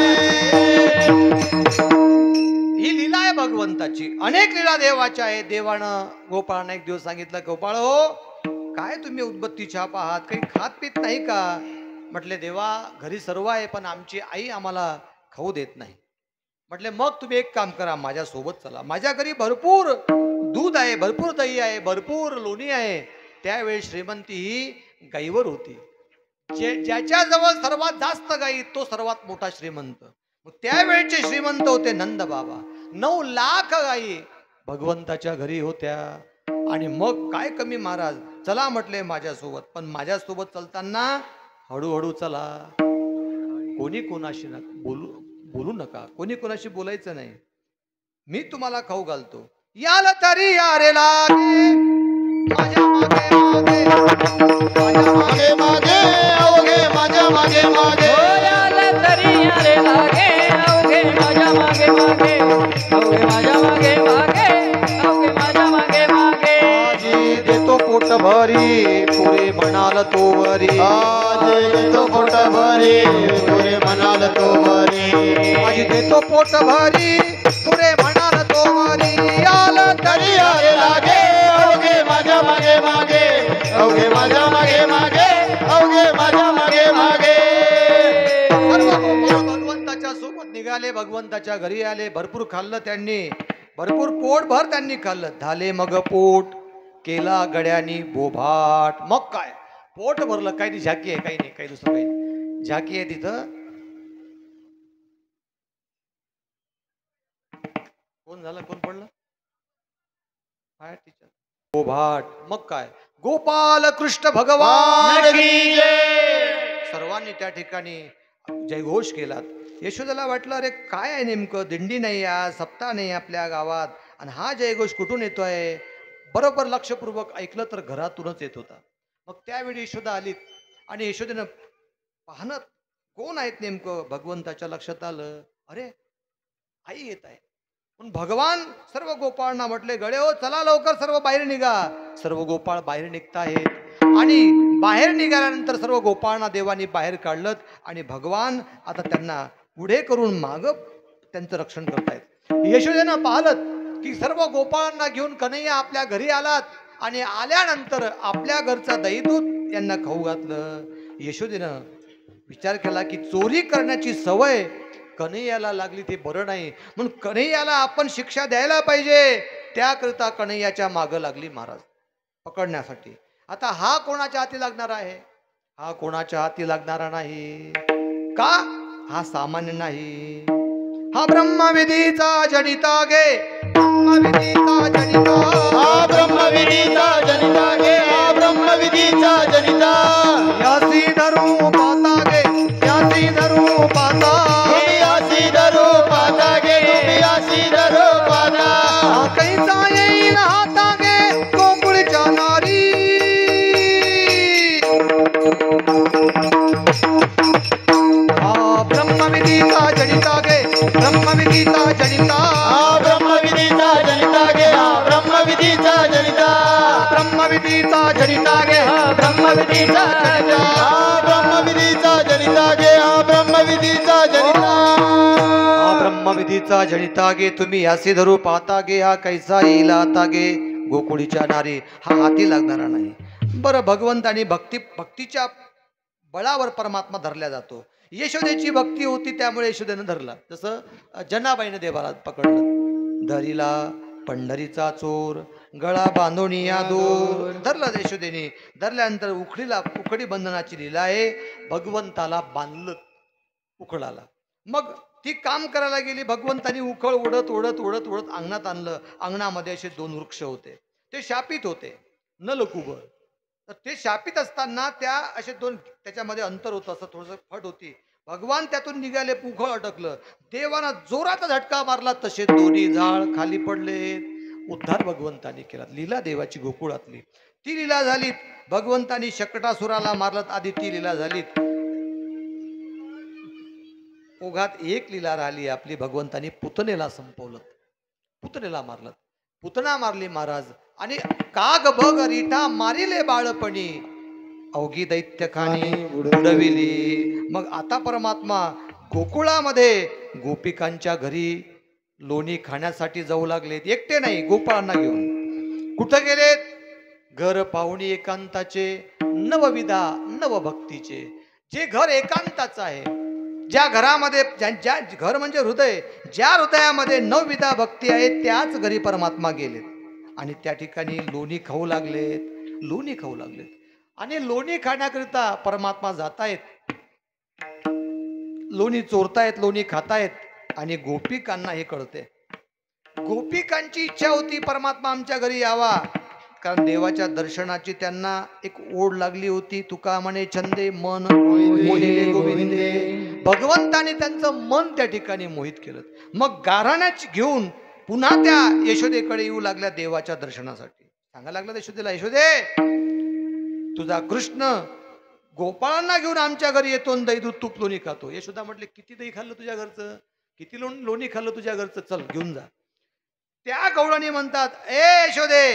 ही लीला आहे भगवंताची. अनेक देवाच्या आहे. देवानं गोपाळांना एक दिवस सांगितलं, गोपाळ हो, काय तुम्ही उदबत्ती छाप आहात, काही खात पीत नाही का? म्हटले देवा, घरी सर्व आहे पण आमची आई आम्हाला खाऊ देत नाही. म्हटले मग तुम्ही एक काम करा, माझ्या सोबत चला. माझ्या घरी भरपूर दूध आहे, भरपूर दही आहे, भरपूर लोणी आहे. त्यावेळी श्रीमंती ही गाईवर होती. ज्याच्याजवळ सर्वात जास्त गाई तो सर्वात मोठा श्रीमंत. मग त्यावेळचे श्रीमंत होते नंद बाबा. 9 लाख गाई भगवंताच्या घरी होत्या. आणि मग काय कमी महाराज, चला म्हटले माझ्यासोबत. पण माझ्यासोबत चलताना हळूहळू चला, कोणी कोणाशी बोलू नका, कोणी कोणाशी बोलायचं नाही, मी तुम्हाला खाऊ घालतो. याल तरी यारे लागे माझ्या मागे मागे, माझ्या मागे मागे, अवघे माझ्या मागे मागे. याल तरी यारे लागे, अवघे माझ्या मागे मागे, अवघे माझ्या मागे मागे, अवघे माझ्या मागे मागे. आजी देतो पोट भरी, पुरे म्हणाल तो वरी. आज देतो पोट भरी, पुरे म्हणाल तो भरी. आजी देतो पोट भरी, पुरे म्हणाल तो वरी. याल तरी यारे लागे, अवघे माझ्या मागे मागे, अवघे माझ्या मागे मागे, अवघे माझ्या मागे मागे. सर्व गोपाळ भगवंताच्या सोबत निघाले, भगवंताच्या घरी आले. भरपूर खाल्लं त्यांनी, भरपूर पोटभर त्यांनी खाल्लं. झाले मग पोट, केला गड्यानी बोभाट. मग काय पोट भरलं. काही झाकी आहे, काही नाही, काही दुसरं काही नाही. झाकी आहे तिथं. कोण झालं, कोण पडलं? काय टीचर? बोभाट. मग काय गोपाल कृष्ण भगवान की जय. सर्वांनी त्या ठिकाणी जयघोष केलात. यशोदेला वाटलं, अरे काय आहे नेमकं, दिंडी नाही, आज सप्ताह नाही आपल्या गावात, आणि हा जयघोष कुठून येतोय? बरोबर लक्षपूर्वक ऐकलं तर घरातूनच येत होता. मग त्यावेळी यशोदा आलीत आणि यशोदेनं पाहणं कोण आहेत नेमकं, भगवंताच्या लक्षात आलं, अरे आई येत आहे. पण भगवान सर्व गोपाळांना म्हटले, गडे हो चला लवकर, सर्व बाहेर निघा. सर्व गोपाळ बाहेर निघतायत. आणि बाहेर निघाल्यानंतर सर्व गोपाळांना देवानी बाहेर काढलं. आणि भगवान आता त्यांना पुढे करून माग त्यांचं रक्षण करतायत. यशोदेनं पाहिलं की सर्व गोपाळांना घेऊन कन्हैया आपल्या घरी आलात. आणि आल्यानंतर आपल्या घरचा दहीदूध यांना खाऊ घातलं. यशोदेनं विचार केला की चोरी करण्याची सवय कन्हैयाला लागली, ते बरं नाही, म्हणून कन्हैयाला आपण शिक्षा द्यायला पाहिजे. त्याकरिता कन्हैयाच्या मागं लागली महाराज पकडण्यासाठी. आता हा कोणाच्या हाती लागणार आहे? हा कोणाच्या हाती लागणारा नाही. का? हा सामान्य नाही. हा ब्रह्मविधीचा जनिता गे, ब्रह्मविधीचा जनिता. हा ब्रह्मविधीचा जनिता गे, हा ब्रह्मविधीचा जनिता. यासी धरू पाता गे, यासी धरू पाता. तुम्ही आसी धरू पाता गे, तुम्ही आसी धरू पाता. हा कैसा येईन हाता गे गोकुळच्या नारी. हा ब्रह्मविधीचा जनिता गे, ब्रह्मविधीचा जनिता. हा ब्रह्मविधीचा जनिता गे, हा ब्रह्मविधीचा जनिता. ब्रह्मविधीचा जनिता गे, हा ब्रह्मविधीचा जनिता. हा ब्रह्मविधीचा जनिता गे, हा ब्रह्मविधीचा जनिता. हा ब्रह्मविधीचा जनिता गे, तुम्ही यासी धरू पाहता गे. हा कैसा येईल आता गे गोकुळीच्या नारी. हा हाती लागणारा नाही. बरं, भगवंतानी भक्तीच्या बळावर परमात्मा धरला जातो. यशोदेची भक्ती होती त्यामुळे यशोदेनं धरला. जसं जनाबाईनं देवाला पकडलं. धरिला पंढरीचा चोर, गळा बांधोनिया दूर. धरलं यशोदेने. धरल्यानंतर उखडी बंधनाची लीला आहे. भगवंताला बांधलं उखळाला. मग ती काम करायला गेली. भगवंतानी उखळ ओढत ओढत ओढत ओढत अंगणात आणलं. अंगणामध्ये असे 2 वृक्ष होते. ते शापित होते, नलकुबर. तर ते शापित असताना त्या असे 2 त्याच्यामध्ये अंतर होतं, असं थोडंसं फट होती. भगवान त्यातून निघाले, उखळ अटकलं. देवानं जोराचा झटका मारला, तसे दोन्ही झाड खाली पडले. उद्धार भगवंतानी केला. लीला देवाची गोकुळातली ती लीला झाली. भगवंतानी शकटासुराला मारलं, आधी ती लीला झाली. ओघात एक लीला राहिली आपली. भगवंतानी पुतनेला संपवलं, पुतनेला मारलं. पुतना मारली महाराज. आणि काग बग रिठा मारिले बाळपणी, अवघी दैत्यखानी उडविली. मग आता परमात्मा गोकुळामध्ये गोपिकांच्या घरी लोणी खाण्यासाठी जाऊ लागलेत. एकटे नाही, गोपाळांना घेऊन. कुठं गेलेत? घर पाहुणी एकांताचे, नवविधा नवभक्तीचे. जे घर एकांताचं आहे, ज्या घरामध्ये ज्या घर म्हणजे हृदय, ज्या हृदयामध्ये नवविधा भक्ती आहे, त्याच घरी परमात्मा गेलेत. आणि त्या ठिकाणी लोणी खाऊ लागलेत, लोणी खाऊ लागलेत. आणि लोणी खाण्याकरिता परमात्मा जातायत, लोणी चोरतायत, लोणी खातायत. आणि गोपिकांना हे कळते. गोपिकांची इच्छा होती परमात्मा आमच्या घरी यावा, कारण देवाच्या दर्शनाची त्यांना एक ओढ लागली होती. तुका म्हणे छंदे मन मोहिले गोविंदे. भगवंताने त्यांचं मन त्या ठिकाणी मोहित केलं. मग गाऱ्हाण्याची घेऊन पुन्हा त्या यशोदेकडे येऊ लागल्या देवाच्या दर्शनासाठी. सांगायला लागला यशोदेला, यशोदे तुझा कृष्ण गोपाळांना घेऊन आमच्या घरी येतो, दही दूध तूप लोणी खातो. यशोदा म्हटले, किती दही खाल्लं तुझ्या घरचं, किती लोणी खाल्लं तुझ्या घरचं, चल घेऊन जा. त्या गवळणी म्हणतात, ए यशोदे,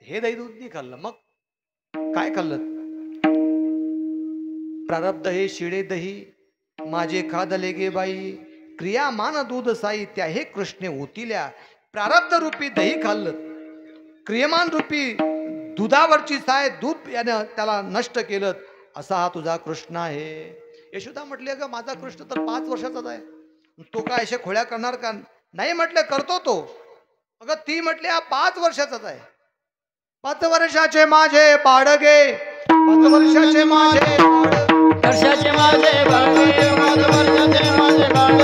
हे दही दूध नाही खाल्लं, मग काय खाल्लं? प्रारब्ध हे शिळे दही माझे खादले गे बाई, क्रियामान दूध साई त्या हे कृष्णे ओतिल्या. प्रारब्ध रूपी दही खाल्लं, क्रियमान रूपी दुधावरची साय दूध यानं त्याला नष्ट केलं, असा हा तुझा कृष्ण आहे. यशोदा म्हटली, अगं माझा कृष्ण तर 5 वर्षाचाच आहे, तो काय अशा खोड्या करणार का? नाही म्हटलं, करतो तो. अगं ती म्हटली, हा 5 वर्षाचाच आहे. 5 वर्षाचे माझे बाळगे, 5 वर्षाचे माझे वर्षाचे माझे बाळगे, 5 वर्षाचे माझे बाळ.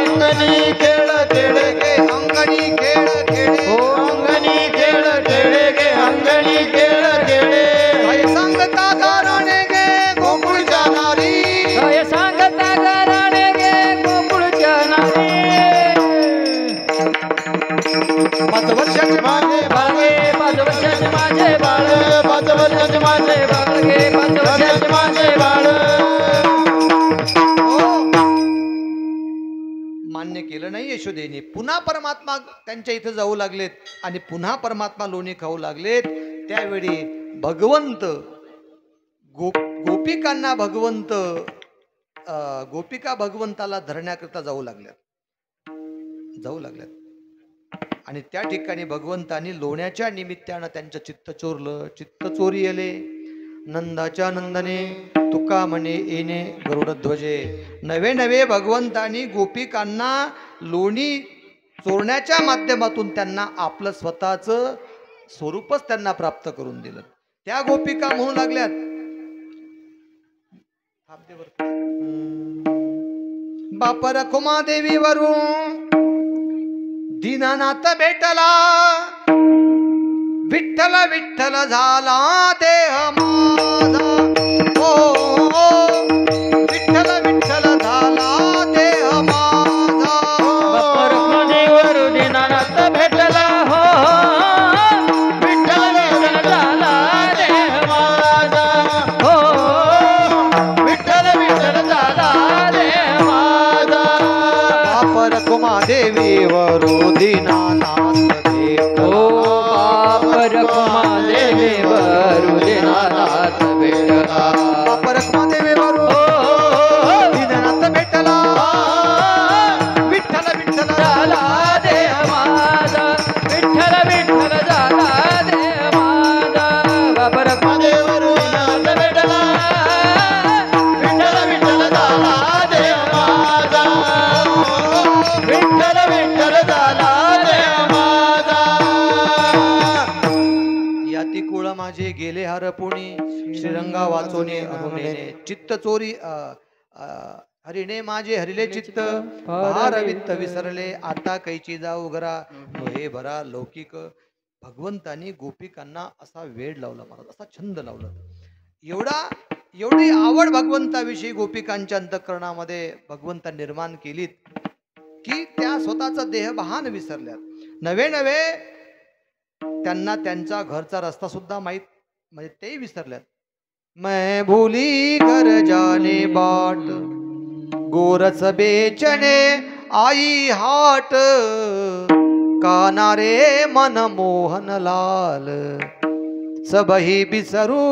अंगणी खेळ खेळ गे, अंगणी खेळ खेळे, हो अंगणी खेळ खेळ गे, अंगणी खेळ खेळे. काय सांगता गाराणे गे गोकुळच्या नारी, काय सांगता गाराणे गे गोकुळच्या नारी. 5 वर्षाचे माझे बाळगे, 5 वर्षाचे माझे बाळ, 5 वर्षाचे माझे बाळगे, 5 वर्षाचे माझे बाळ. मान्य केलं नाही यशोदेने. पुन्हा परमात्मा त्यांच्या इथं जाऊ लागलेत आणि पुन्हा परमात्मा लोणी खाऊ लागलेत. त्यावेळी भगवंत गोपिकांना गोपिका भगवंताला धरण्याकरता जाऊ लागल्यात. आणि त्या ठिकाणी भगवंतांनी लोण्याच्या निमित्तानं त्यांचं चित्त चोरलं. चित्त चोरी येले नंदाच्या नंदने, तुका म्हणे येणे गरुडध्वजे. नवे नवे भगवंतांनी गोपिकांना लोणी चोरण्याच्या माध्यमातून त्यांना आपलं स्वतःचं स्वरूपच त्यांना प्राप्त करून दिलं. त्या गोपिका म्हणू लागल्यात, बाप रखुमा देवी वरून दीनानाथ भेटला, विठ्ठल विठ्ठल झाला देह माझा. ओ विठ्ठल विठ्ठल झाला देह माझा. बाप्पा रखुमादेवर दीनानाथ भेटला, हो विठ्ठल विठ्ठल झाला देह माझा, हो विठ्ठल विठ्ठल झाला देह माझा. बाप रखुमा देवीवरू दीनानाथ भेटला, रखुमादेवीवर दीनानाथ भेटला. बाप रखुमा देवीवरू दीनानाथ भेटला, विठ्ठल विठ्ठल झाला देह माझा, विठ्ठल विठ्ठल झाला देह माझा. बाप रखुमादेवर दीनानाथ भेटला, विठ्ठल विठ्ठल झाला देह माझा, विठ्ठल विठ्ठल झाला देह माझा. याती कुळ माझे गेले हरपुणी, श्रीरंगा वाचोने अनुनेने. चित्त चोरी हरिणे माझे हरिले चित्त, भारवित्त विसरले आता कैची जाऊ घरा. हे भरा लौकिक. भगवंतानी गोपिकांना असा वेड लावला, मला असा छंद लावला, एवढी आवड भगवंताविषयी गोपिकांच्या अंतःकरणामध्ये भगवंता निर्माण केलीत की त्या स्वतःचा देहभान विसरल्यात. नवे नवे त्यांना त्यांचा घरचा रस्ता सुद्धा माहीत, म्हणजे ते विसरल्यात. मैं भूली घर जाने बाट, गोरस बेचने आई हाट. काना रे मन मोहन लाल, सबही बिसरू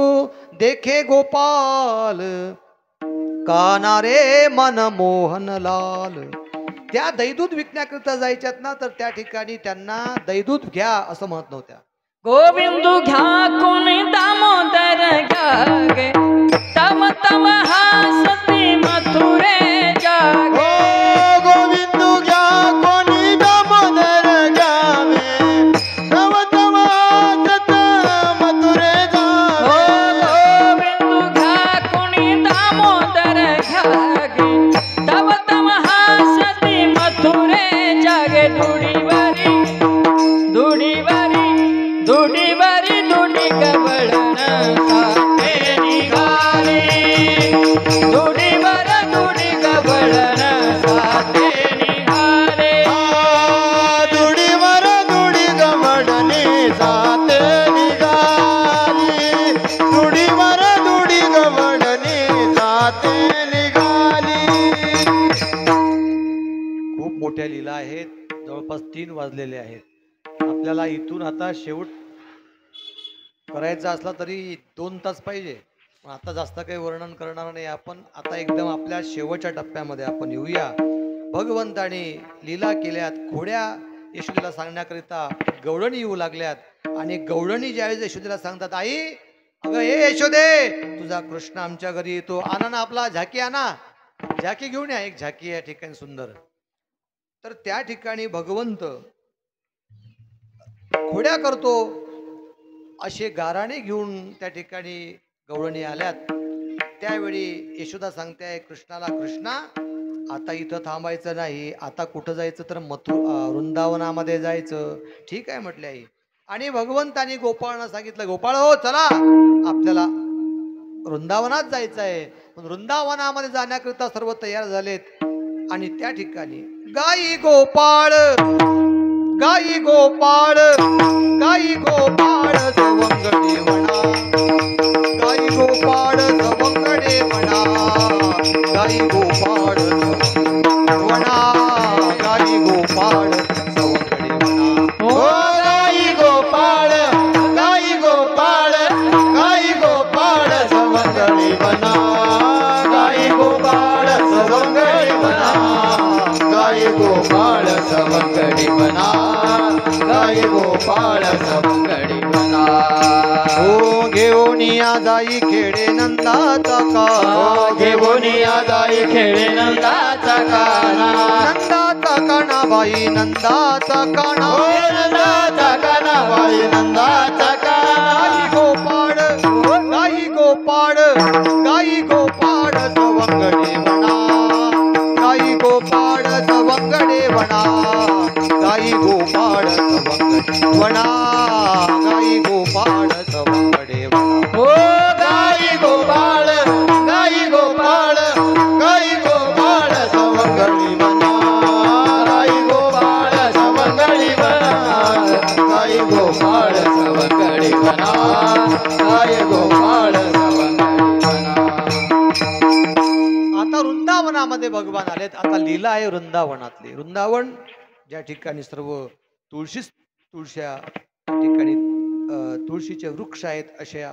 देखे गोपाल. काना रे मन मोहन लाल. त्या दैदूत विकण्याकरिता जायच्यात ना, तर त्या ठिकाणी त्यांना दैदूत घ्या असं म्हणत नव्हत्या. गोविंदू घ्या कोणी दामोदर घ्या गे, तव तव हासती मथुरे जागे. गोविंदू घ्या कोणी दामोदर घ्यावे, तव तव हासत मथुरे जावे. गोविंदू घ्या कोणी दामोदर घ्या गे, तव तव हासती मथुरे जागे. दुडीवारी दुडीवारी दुडीवारी दुडी गवळण साठे निघाले. दुडीवर दुडी गवळण साठे निघाले. दुडीवर दुडी गवळणी साथे निघाली. दुडीवर दुडी गवळणी साथे निघाली. खूप मोठ्या लीला आहेत. जवळपास 3 वाजलेले आहेत. आपल्याला इथून आता शेवट करायचा असला तरी 2 तास पाहिजे. पण आता जास्त काही वर्णन करणार नाही आपण. आता एकदम आपल्या शेवटच्या टप्प्यामध्ये आपण येऊया. भगवंताने लीला केल्यात. खोड्या यशोदेला सांगण्याकरिता गवळणी येऊ लागल्यात आणि गवळणी ज्यावेळेस यशोदेला सांगतात, आई अगं हे यशोदे, तुझा कृष्ण आमच्या घरी येतो, आणा ना आपला झाकी, आणा झाकी घेऊन या. एक झाकी या ठिकाणी सुंदर. तर त्या ठिकाणी भगवंत खोड्या करतो असे गाराणे घेऊन त्या ठिकाणी गवळणी आल्यात. त्यावेळी यशोदा सांगते कृष्णाला, कृष्णा आता इथं थांबायचं नाही, आता कुठं जायचं तर वृंदावनामध्ये जायचं. ठीक आहे म्हटले आई. आणि भगवंतानी गोपाळांना सांगितलं, गोपाळ हो चला आपल्याला वृंदावनात जायचं आहे. वृंदावनामध्ये जाण्याकरिता सर्व तयार झालेत. आणि त्या ठिकाणी गाई गोपाळ गाई गोपाळ गाई गोपाळ सवंगडे म्हणा, गाई गोपाळ सवंगडे म्हणा, गाई गोपाळ म्हणा, गाई गोपाळ सवंगडे म्हणा. ओ गाई गोपाळ गाई गोपाळ गाई गोपाळ सवंगडी म्हणा, गाई गोपाळ सवंगडी म्हणा, गाई गोपाळ सवंगडी म्हणा, गाई गोपाळ सवंगडी म्हणा. हो घेऊन या जाई खेडे नंदाचा काना, घेऊन या जाई खेळे नंदाचा काना, नंदाचा काना बाई नंदाचा काना, नंदाचा काना बाई नंदाचा काना. गाई गोपाळ गाई गोपाळ गाई गोपाळ सवंगडे म्हणा, गाई गोपाळ सवंगडे म्हणा, गाई गोपाळ सवंगडे म्हणा, गाई गोपाळ सवंगडे म्हणा. ओ गाई गोपाळ गाई गोपाळ गाई गोपाळ सवंगडी म्हणा, गाई गोपाळ सवंगडी म्हणा, गाई गोपाळ सवंगडी म्हणा, गाई गोपाळ सवंगडी म्हणा. आता वृंदावनामध्ये भगवान आलेत. आता लीला आहे वृंदावनातली. वृंदावन ज्या ठिकाणी सर्व तुळश्या ठिकाणी तुळशीचे वृक्ष आहेत अशा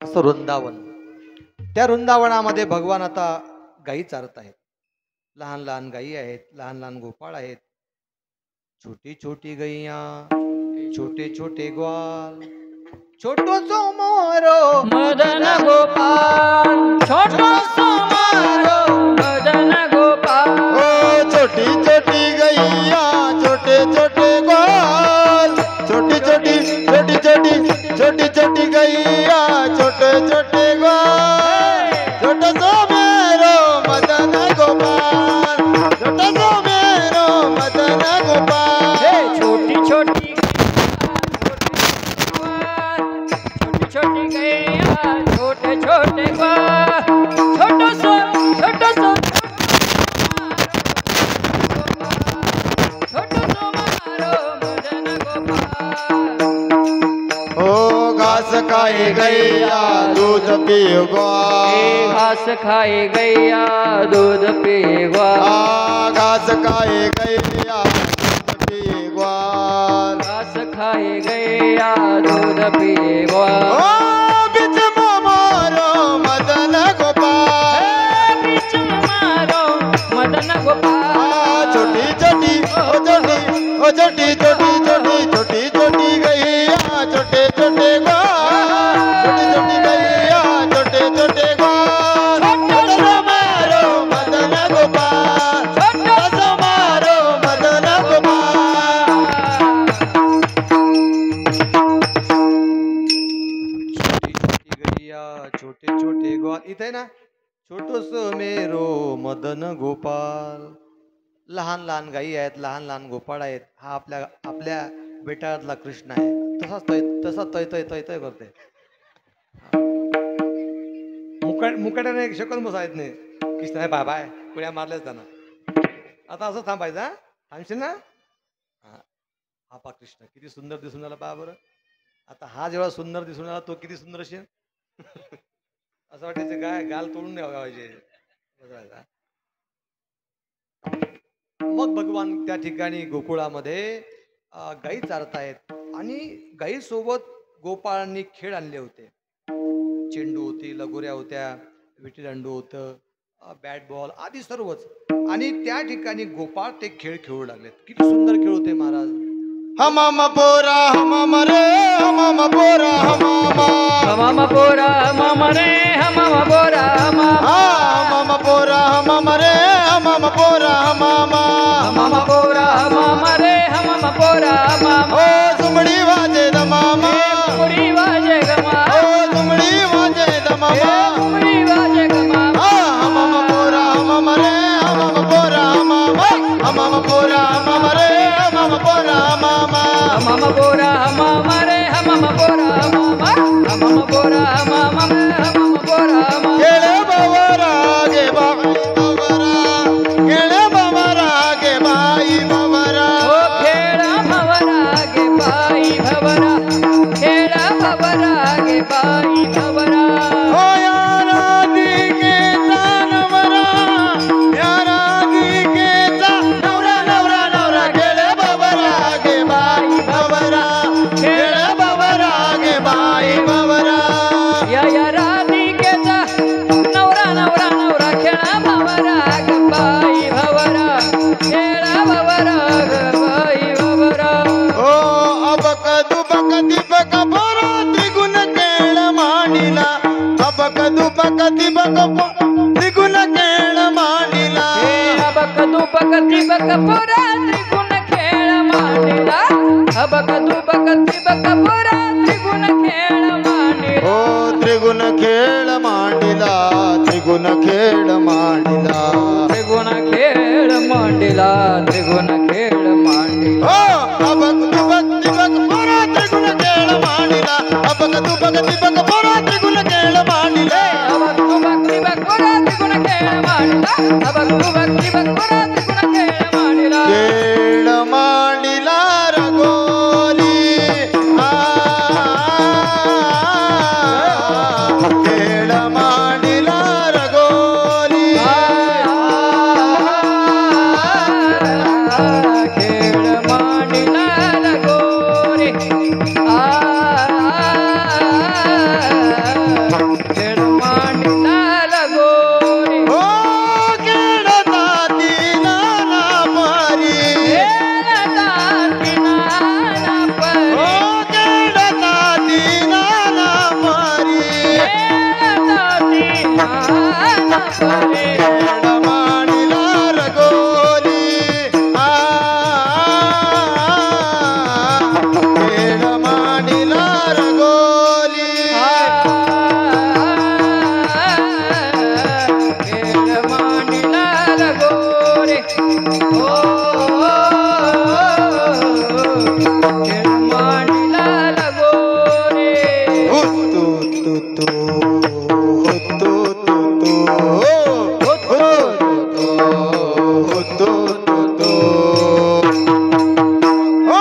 असं वृंदावन. त्या वृंदावनामध्ये भगवान आता गायी चारत आहेत. लहान लहान गायी आहेत, लहान लहान गोपाळ आहेत. छोटी छोटी गैया, छोटे छोटे ग्वाल, छोटो सो मोरो मदन गोपाल, छोटो सो मारो मदन गोपाल. ओ छोटी छोटी गैया, छोटे छोटे ग्वाल, छोटी छोटी छोटी छोटी छोटी छोटी गैया, छोटे छोटे ग्वाल, छोटा सो मेरो मदन गोपाल, छोटा सो मेरो मदन गोपाल. छोटी छोटी छोटी गैया, छोटे छोटे ग्वाल, छोटो सो छोटो सो छोटो सो मारो मदन गोपाल. ओ घास खाए गैया, दूध पियो ग्वाल, घास खाए गैया, दूध पिए ग्वाल. घास खाए गैया, दूध पिए ग्वाल. घास खाए गैया, दूध पिए ओ ग्वाल. बिच मारो मदन गोपाल, बीच में मारो मदन गोपाल. ओ छोटी छोटी छोटी छोटी छोटी गैया छोटे छोटे ग्वाल छोटी छोटी गैया छोटे छोटे ग्वाल समारो मदन गोपाल समारो मदन गोपाल छोटी गैया छोटे छोटे ग्वाल इथे ना छोटस मेरो मदन गोपाल लहान लहान गायी आहेत लहान लहान गोपाळ आहेत हा आपल्या आपल्या बेटातला कृष्ण आहे तसा तय तय तय तय करते मुकाट्याने एक शकल बसायत नाही कृष्ण आहे बाय बाय कुड्या मारल्याच त्यांना आता असं थांबायचं हा थांबशील ना हा पा कृष्ण किती सुंदर दिसून आला पहा बरं आता हा जेव्हा सुंदर दिसून आला तो किती सुंदर असेल असं वाटायचं काय गाल तोडून द्यावं पाहिजे मग भगवान त्या ठिकाणी गोकुळामध्ये गायी चारतायत आणि गायीसोबत गोपाळांनी खेळ आणले होते चेंडू होती लगोऱ्या होत्या विटीदांडू होतं बॅट बॉल आदी सर्वच आणि त्या ठिकाणी गोपाळ ते खेळ खेळू लागलेत किती सुंदर खेळ होते महाराज हमाम पोरा हमाम रे हमाम पोरा हमाम पोरा हमाम रे हमाम पोरा हमाम पोरा हमाम रे हमाम पोरा हमाम पोरा हमाम रे हमाम पोरा ओ झुमडी वाजे दमामा झुमडी वाजे गमा ओ झुमडी वाजे दमामा झुमडी वाजे गमा हमाम पोरा हमाम रे हमाम पोरा हमाम पोरा हमाम रे हमाम पोरा हमाम पोरा हमाम रे हमाम पोरा हमाम पोरा हमाम हमाम पोरा खेळ बावरा गे बाई बावरा खेळ बावरा गे बाई बावरा ओ खेळा भवरा गे बाई भवरा खेळा भवरा गे बाई भवरा ओ यारा दिकेचा नवरा यारा दिकेचा नवरा नवरा नवरा खेळ बावरा गे बाई बावरा खेळ बावरा गे बाई बावरा या राधिकेचा नवरा नवरा नवरा खेळा भवरा गे बाई भवरा खेळा भवरा गे बाई भवरा ओ अबक दुबक दिबक पोरा त्रिगुण खेळ मांडिला अबक दुबक दिबक त्रिगुण खेळ मांडिला अबक दुबक दिबक पोरा त्रिगुण खेळ मांडिला अबक दुबक दिबक पोरा त्रिगुण खेळ मांडिला ओ त्रिगुण खेळ मांडिला त्रिगुण खेळ मांडिला त्रिगुण खेळ मांडिला त्रिगुण खेळ मांडिला ओ अबक दुबक दिबक पोरा त्रिगुण खेळ मांडिला अबक दुबक दिबक पोरा त्रिगुण खेळ मांडिला अबक दुबक दिबक पोरा त्रिगुण खेळ मांडिला अबक दुबक दिबक पोरा त्रिगुण खेळ मांडिला खेळ मांडिला रगोली खेळ मांडिला रगोली खेळ मांडिला लगोरी खेळ मांडिला लगोरी ओ खेळता दिना ना मारी ओ खेळता दिना ना मारी खेळ मांडिला रगोली खेळ मांडिला रगोली खेळ मांडिला लगोरी खेळ मांडिला लगोरी हुतू तू तू हुतू तू तू हुतू तू तू ओ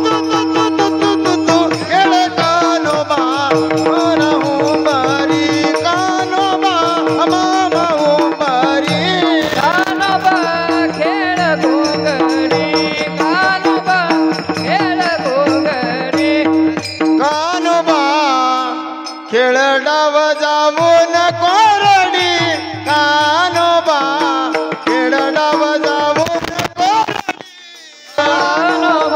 तू तू तू तू तू तू खेळ कानोबा रहू बारी कानोबा मामा हो बारी कानोबा खेळ घोगडी कानोबा खेळ घोगडी कानोबा खेळ डाव जाऊन कोरडी कानोबा खेळ डाव जाऊन कोरडी कानोबा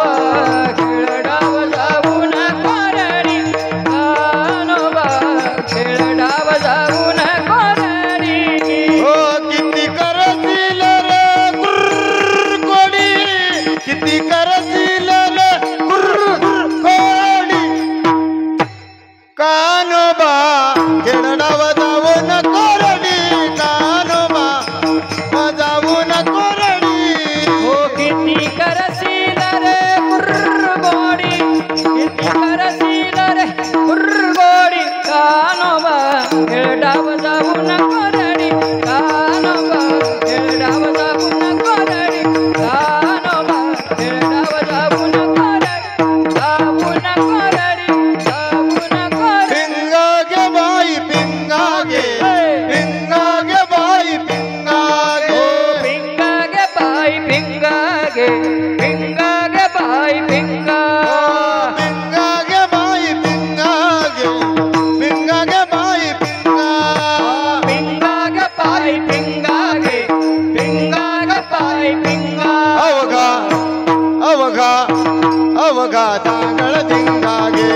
दांगळ धिंगागे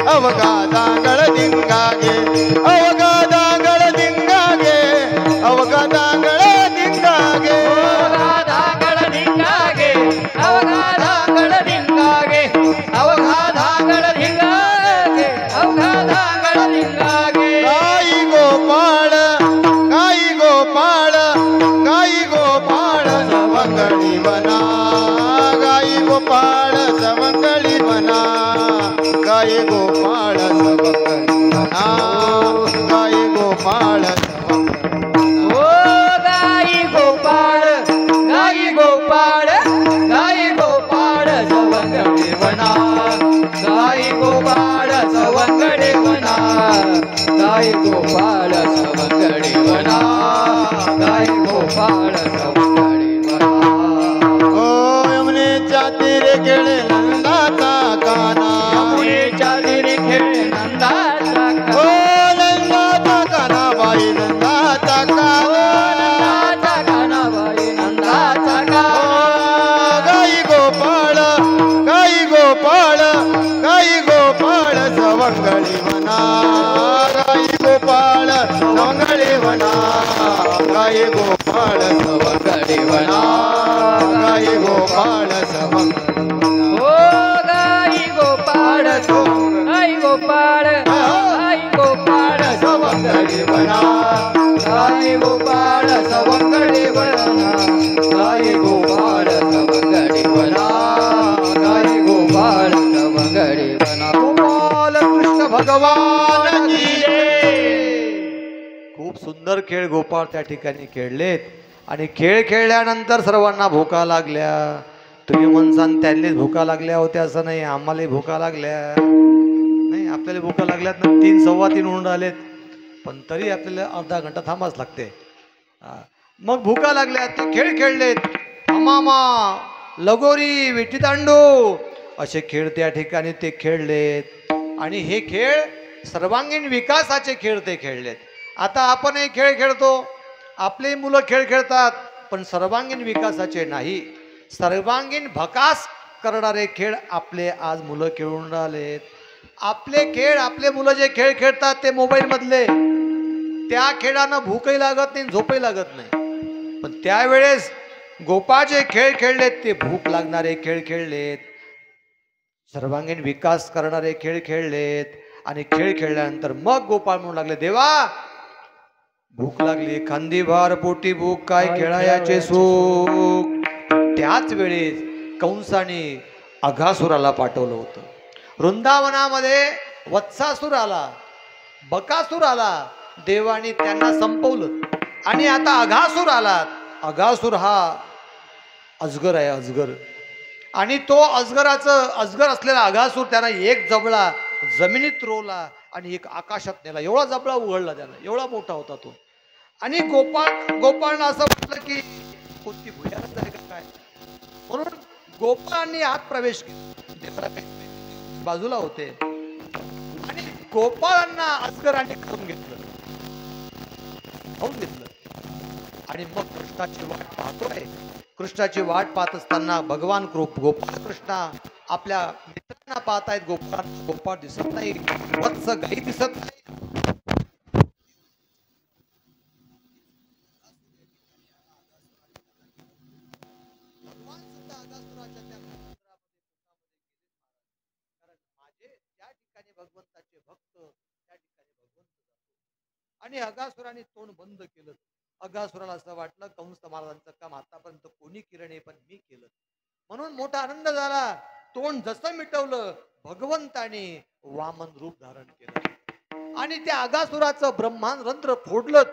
अवघा दांगळ धिंगागे अवघा दांगळ धिंगागे अवघा दांगळ धिंगागे धागड धिंगागे अवघा धागड धिंगागे अवघा धागड धिंगागे अवघा धागड धिंगागे गाई गोपाळ गाई गोपाळ गाई गोपाळ सवंगडी बना गाई गोपाळ सवंगडी बना गाई गोपाळ सवंगडी बना गाई गोपाळ ओ गाई गोपाळ गाई गोपाळ गाई गोपाळ सवंगडे वना गाई गोपाळ सवंगडे वना गाई गोपाळ सवंगडे वना गाई गोपाळ सवंगडे वना ओ यमुनेच्या तीरे खेळे नंदाचा काना यमुनेच्या तीरी खेळ नंदाचा ओ नंदाचा काना बाई नंदाचा काना नंदाचा कानाबाई नंदाचा का गाई गोपाळ गाई गोपाळ गाई गोपाळ सवंगडी म्हणा गाई गोपाळ सवंगडी म्हणा गाई गोपाळ सवंगडी म्हणा गाई गोपाळ सवंगडी म्हणा ओ गाई गोपाळ गाई गोपाळ गाई गोपाळ सवंगडी म्हणा गाई गोपाळ सवंगडे वळना गाई गोपाळ सवंगडे वळना गाई गोपाळ सवंगडे वळना गोपाल कृष्ण भगवान की जय. खूप सुंदर खेळ गोपाळ त्या ठिकाणी खेळलेत आणि खेळ खेळल्यानंतर सर्वांना भूका लागल्या. तुम्ही म्हणसान त्यांनीच भूका लागल्या होत्या असं नाही, आम्हालाही भूका लागल्या नाही. आपल्याला भूका लागल्यात ना 3 सव्वा 3 होऊन राहिलेत, पण तरी आपल्याला अर्धा घंटा थांबाच लागते. मग भूका लागल्या, ते खेळ खेळलेत. हमामा, लगोरी, विटीदांडू असे खेळ त्या ठिकाणी ते खेळलेत आणि हे खेळ सर्वांगीण विकासाचे खेळ ते खेळलेत. आता आपण हे खेळ खेळतो, आपली मुलं खेळ खेळतात, पण सर्वांगीण विकासाचे नाही, सर्वांगीण भकास करणारे खेळ आपले आज मुलं खेळून राहिलेत. आपले खेळ, आपले मुलं जे खेळ खेळतात ते मोबाईलमधले, त्या खेळानं भूकही लागत नाही, झोपही लागत नाही. पण त्यावेळेस गोपाळ जे खेळ खेळलेत ते भूक लागणारे खेळ खेळलेत, सर्वांगीण विकास करणारे खेळ खेळलेत. आणि खेळ खेळल्यानंतर मग गोपाळ म्हणू लागले, देवा भूक लागली, खांदी भार पोटी भूक, काय खेळायाचे सुख. त्याच वेळेस कंसाने अघासुराला पाठवलं होतं. वृंदावनामध्ये वत्सासूर आला, बकासूर आला, देवाने त्यांना संपवलं आणि आता अघासूर आला. अघासूर हा अजगर आहे, अजगर. आणि तो अजगर असलेला अघासूर त्यानं एक जबडा जमिनीत रोवला आणि एक आकाशात नेला. एवढा जबडा उघडला त्यानं, एवढा मोठा होता तो. आणि गोपाळनं असं म्हटलं की कोणती भुयारच आहे का काय, म्हणून गोपाळांनी आत प्रवेश केला. बाजूला होते आणि गोपाळांना अजगराने खाऊन घेतलं आणि मग कृष्णाची वाट पाहतोय. कृष्णाची वाट पाहत असताना भगवान गोपाळ कृष्ण आपल्या मित्रांना पाहतायत. गोपाळ दिसत नाही, वत्स गाई दिसत नाही. भगवान सुद्धा अगासुराच्या त्या मंदिरामध्ये कारण माझे त्या ठिकाणी भगवंताचे भक्त, त्या ठिकाणी भगवंत जातो. आणि अगासुराने तोंड बंद केलं. अगासुराला असं वाटलं कंस महाराजांचं काम आतापर्यंत कोणी केलं नाही, पण मी केलं, म्हणून मोठा आनंद झाला. तोंड जसं मिटवलं, भगवंताने वामन रूप धारण केलं आणि त्या अगासुराचं ब्रह्मारंध्र फोडलं.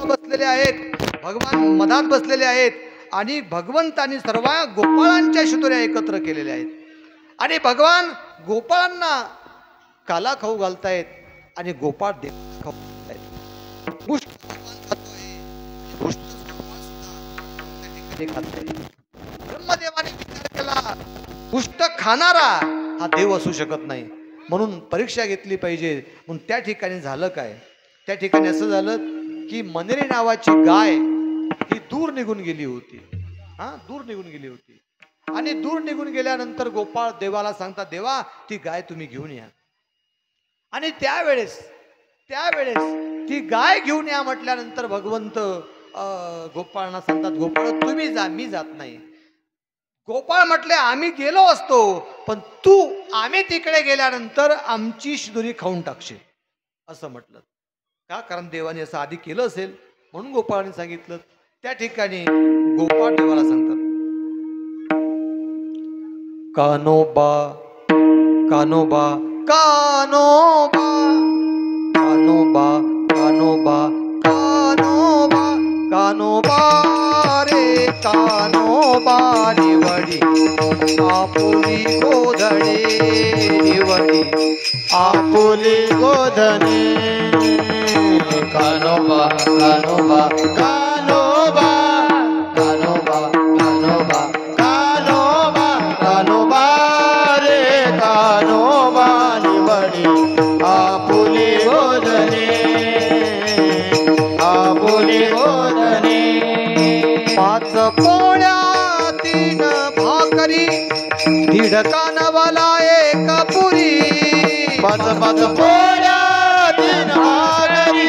बसलेले आहेत भगवान मधात बसलेले आहेत आणि भगवंतांनी सर्व गोपाळांच्या शिदोऱ्या एकत्र केलेल्या आहेत आणि भगवान गोपाळांना काला खाऊ घालतायत आणि गोपाळ देव खाऊ घालतायत. पुष्ट भगवान खातोय, पुष्ट भगवान सुद्धा त्या ठिकाणी खातोय. ब्रह्मदेवाने विचार केला पुष्ट खाणारा हा देव असू शकत नाही, म्हणून परीक्षा घेतली पाहिजे. म्हणून त्या ठिकाणी झालं काय, त्या ठिकाणी असं झालं की मनेरी नावाची गाय ही दूर निघून गेली होती. दूर निघून गेली होती आणि दूर निघून गेल्यानंतर गोपाळ देवाला सांगतात, देवा ती गाय तुम्ही घेऊन या. आणि त्यावेळेस ती गाय घेऊन या म्हटल्यानंतर भगवंत गोपाळांना सांगतात, गोपाळ तुम्ही जा, मी जात नाही. गोपाळ म्हटले आम्ही गेलो असतो, पण तू आम्ही तिकडे गेल्यानंतर आमची शिदोरी खाऊन टाकशील असं म्हटलं. का? कारण देवाने असं आधी केलं असेल म्हणून गोपाळाने सांगितलं. त्या ठिकाणी गोपाळ देवाला सांगतात, कानोबा कानोबा कानोबा कानोबा कानोबा कानोबा कानोबा रे कानोबा निवडी आपुली गोधडे निवडी आपुली गोधने कानोबा कानोबा कानोबा कानोबा कानोबा कानोबा कानोबा रे कानोबा निवडी आपुली गोधने आपुली गोधने. पाच पोळ्या तीन भाकरी दीड कानवाला एक पुरी. पाच पाच पोळ्या तीन भाकरी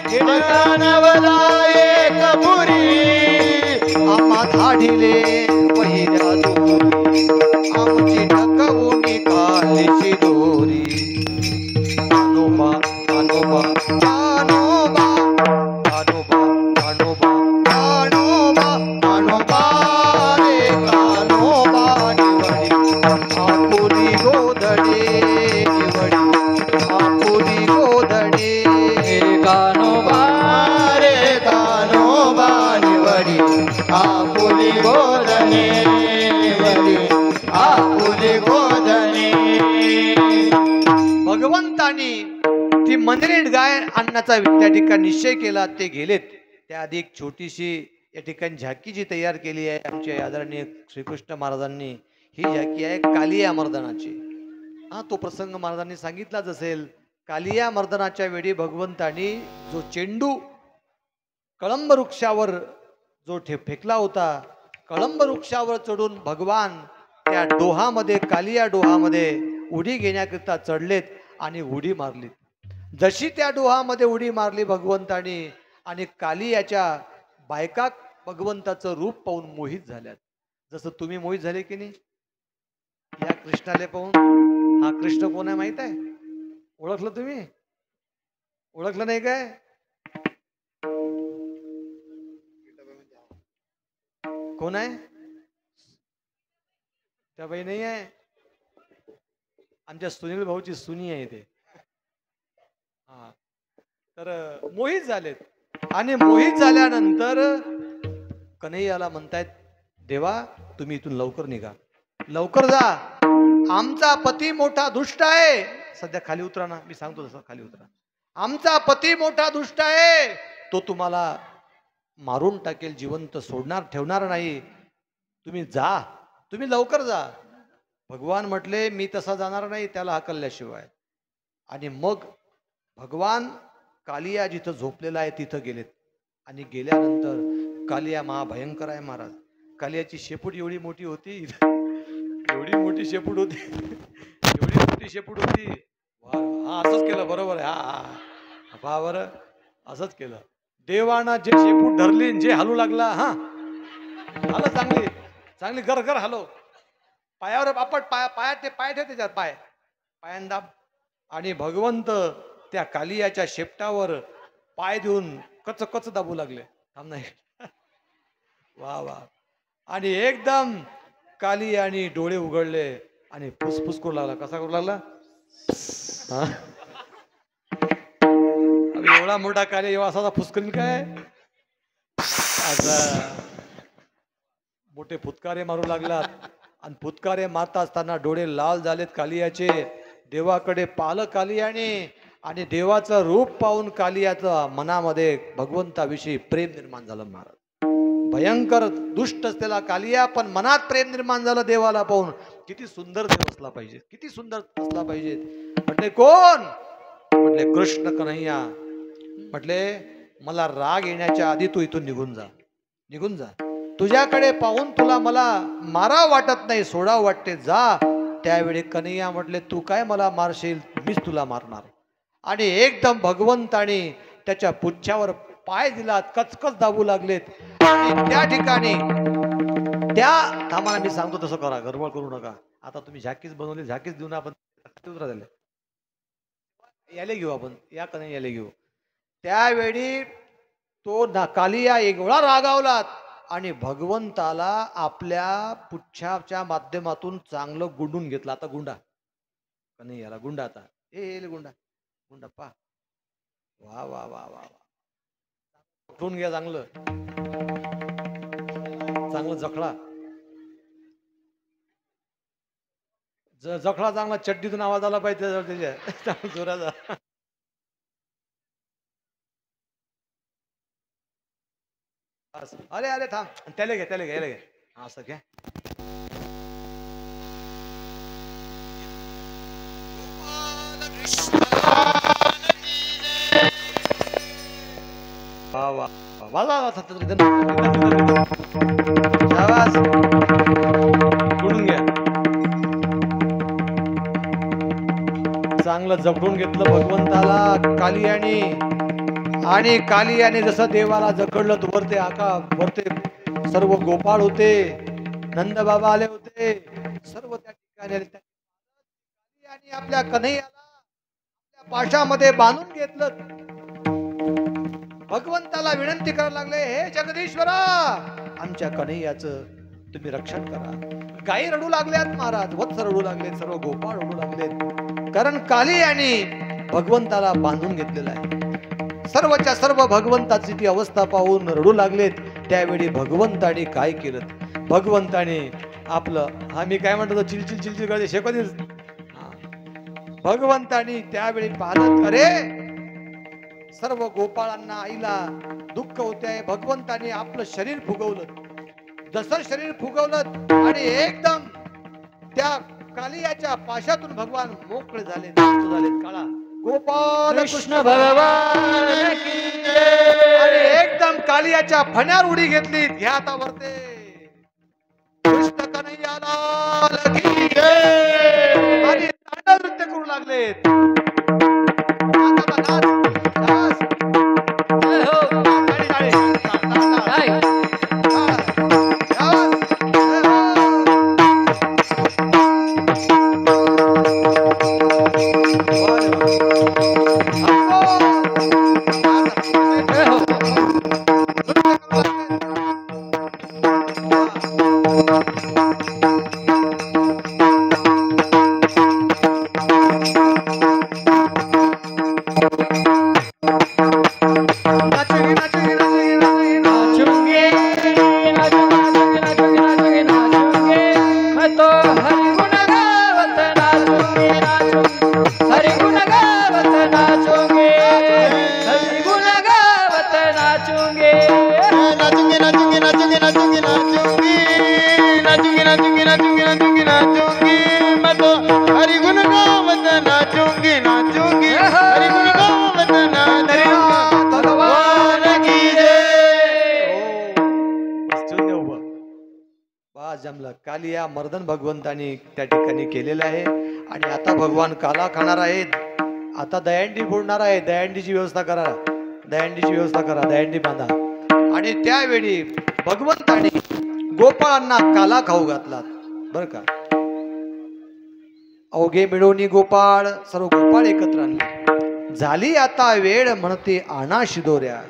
दीड कानवला एक पुरी. आम्हा धाडिले पहिल्या दोरी आमची ढकवून कालीची दोरी. कानोबा कानोबा कानोबा कानोबा कानोबा कानोबा कानोबा रे कानोबा निवडी आपुली गोधडे निवडी आपुली गोधडे. कानोबा रे कानोबा निवडी आपुली गोधने निवडी आपुली गोधने. भगवंतानी ती मंदिरीत गाय आणण्याचा त्या ठिकाणी निश्चय केला. ते गेलेत. त्याआधी एक छोटीशी या ठिकाणी झाकी जी तयार केली आहे आमच्या आदरणीय श्रीकृष्ण महाराजांनी. ही झाकी आहे कालिया मर्दनाची. तो प्रसंग महाराजांनी सांगितलाच असेल. कालिया मर्दनाच्या वेळी भगवंतानी जो चेंडू कळंब वृक्षावर जो फेकला होता, कळंब वृक्षावर चढून भगवान त्या डोहामध्ये कालिया डोहामध्ये उडी घेण्याकरिता चढलेत आणि उडी मारली. जशी त्या डोहामध्ये उडी मारली भगवंतानी आणि कालियाच्या बायका भगवंताचं रूप पाहून मोहित झाल्यात. जसं तुम्ही मोहित झाले की नाही या कृष्णाला पाहून. हा कृष्ण कोण आहे माहित आहे? ओळखलं तुम्ही? ओळखलं नाही काय? कोण आहे? त्या बाई नाही आहे, आमच्या सुनील भाऊची सुनी आहे ते. तर मोहित झालेत आणि मोहित झाल्यानंतर कन्हैयाला म्हणतायत, देवा तुम्ही इथून लवकर निघा, लवकर जा, आमचा पती मोठा दुष्ट आहे. सध्या खाली उतरा ना, मी सांगतो तसं खाली उतरा. आमचा पती मोठा दुष्ट आहे, तो तुम्हाला मारून टाकेल, जिवंत सोडणार ठेवणार नाही. तुम्ही जा, तुम्ही लवकर जा. भगवान म्हटले मी तसा जाणार नाही त्याला हाकलल्याशिवाय. आणि मग भगवान कालिया जिथं झोपलेला आहे तिथं गेलेत. आणि गेल्यानंतर कालिया महाभयंकर आहे महाराज. कालियाची शेपूट एवढी मोठी होती, एवढी मोठी शेपूट होती, एवढी मोठी शेपूट होती. हा असंच केलं, बरोबर आहे. हा पहा बरं, असंच केलं. देवानं जे शेपूट धरली, जे हलू लागला, हल चांगली चांगली गर गर हलो. पायावर आपट पायात ते पाय ठेव, त्याच्यात पायांदा. आणि भगवंत त्या कालियाच्या शेपटावर पाय देऊन कच कच दाबू लागले. थांब नाही. वा वा. आणि एकदम कालियाने डोळे उघडले आणि फुसफुस करू लागला. कसा करू लागला? एवढा मोठा कालिया एवढा असा फुसकन काय. मोठे फुतकारे मारू लागलात आणि फुतकारे मारता असताना डोळे लाल झालेत कालियाचे. देवाकडे पाहिलं कालियाने आणि देवाचं रूप पाहून कालियाचं मनामध्ये भगवंताविषयी प्रेम निर्माण झालं. महाराज भयंकर दुष्ट असलेला कालिया पण मनात प्रेम निर्माण झालं देवाला पाहून. किती सुंदर देव असला पाहिजे, किती सुंदर असला पाहिजे. म्हटले कोण? म्हटले कृष्ण कन्हैया. म्हटले मला राग येण्याच्या आधी तू इथून निघून जा, निघून जा. तुझ्याकडे पाहून तुला मला मारावं वाटत नाही, सोडावं वाटते, जा. त्यावेळी कन्हैया म्हटले तू काय मला मारशील, मीच तुला मारणार. आणि एकदम भगवंताने त्याच्या पुच्छावर पाय दिला, कचकच दाबू लागलेत. आणि त्या ठिकाणी त्या थांबा मी सांगतो तसं करा, गडबड करू नका. आता तुम्ही झाकीच बनवली, झाकीच देऊन आपण याले घेऊ, आपण या कन्हैया याले घेऊ. त्यावेळी तो कालिया एवढा रागावला आणि भगवंताला आपल्या पुच्छाच्या माध्यमातून चांगलं गुंडून घेतलं. आता गुंडा कन्हैयाला गुंडा, आता ए गुंडा गुंडा पा. वा वा वा वा वा, पकडून घ्या चांगलं, चांगलं जखळा, जखळा चांगला, चड्डीतून आवाज आला पाहिजे त्याच्या जोराचा. अरे अरे थांब, त्याला घ्या, त्याला घ्या, याला घ्या, असं घ्या. वा वा वा वा, गुडून घ्या. चांगलं जपडून घेतलं भगवंताला कालियाने. आणि कालियाने जसं देवाला जकडलं वरते वरते सर्व गोपाळ होते, नंद बाबा आले होते, सर्व त्या ठिकाणी आले. कालियाने आपल्या कन्हैयाला आपल्या पाशामध्ये बांधून घेतलं. भगवंताला विनंती करायला लागले, हे जगदीश्वरा आमच्या कन्हैयाचं तुम्ही रक्षण करा. गायी रडू लागल्यात महाराज, वत्स रडू लागलेत, सर्व गोपाळ रडू लागलेत, कारण कालियाने भगवंताला बांधून घेतलेलं आहे. सर्वच्या सर्व भगवंताची ती अवस्था पाहून रडू लागलेत. त्यावेळी भगवंताने काय केलं? भगवंताने आपलं मी काय म्हणतो चिलचिल चिलचिल करते शेकोदी. भगवंताने त्यावेळी पाहत, अरे सर्व गोपाळांना आईला दुःख होते. भगवंताने आपलं शरीर फुगवलं, जसं शरीर फुगवलं आणि एकदम त्या कालियाच्या पाशातून भगवान मोकळे झाले, काळा गोपाल कृष्ण भगवान की जय. आणि एकदम कालियाच्या फण्यावर उडी घेतली. घ्या आता वरते कृष्ण कन्हैया लाल की जय. आणि तांडव नृत्य करू लागलेत. कालिया मर्दन भगवंतानी त्या ठिकाणी केलेलं आहे. आणि आता भगवान काला खाणार आहेत. आता दयांडी फोडणार आहे. दयांडीची व्यवस्था करा, दयांडीची व्यवस्था करा, दयांडी बांधा. आणि त्यावेळी भगवंतानी गोपाळांना काला खाऊ घातला बर का. अवघे मिळवणी गोपाळ, सर्व गोपाळ एकत्र आणले. झाली आता वेळ म्हणते आणा शिदोऱ्या,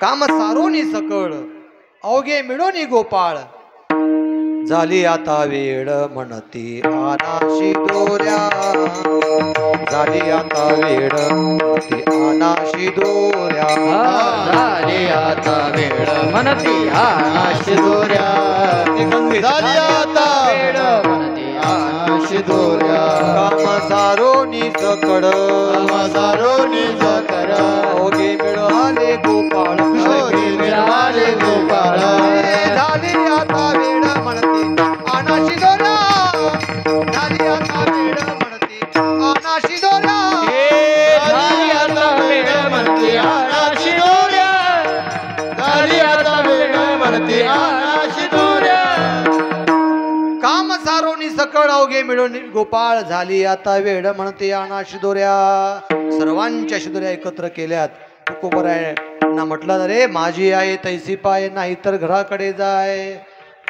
काम सारोनी सकळ. अवघे मिळवणी गोपाळ, झाली आता वेळ म्हणती आना शिदोऱ्या, झाली आता वेळ म्हणती अनाशी दोऱ्या झाली आता वेळ म्हणती अनाशी दोऱ्या झाली आता वेळ म्हणती अनाशी दोऱ्या काम सारोनी सकड सारोनी जकर ओगे मिळाले गोपाळ मिळाले गोपाळ झाली आता वेळ म्हणती अनाशी दोऱ्या झाली आता वेळ म्हणती अनाशी दोऱ्या झाली आता वेळ म्हणती अनाशी दोऱ्या झाली आता वेळ म्हणती अनाशी दोऱ्या काम सारोनी सकळ अवघे मिळून गोपाळ झाली आता वेळ म्हणते अनाशी दोऱ्या सर्वांच्या शिदोऱ्या एकत्र केल्यात तुकोबरायांना म्हटलं रे माझी आहे तैसी पाय नाही तर घराकडे जाय.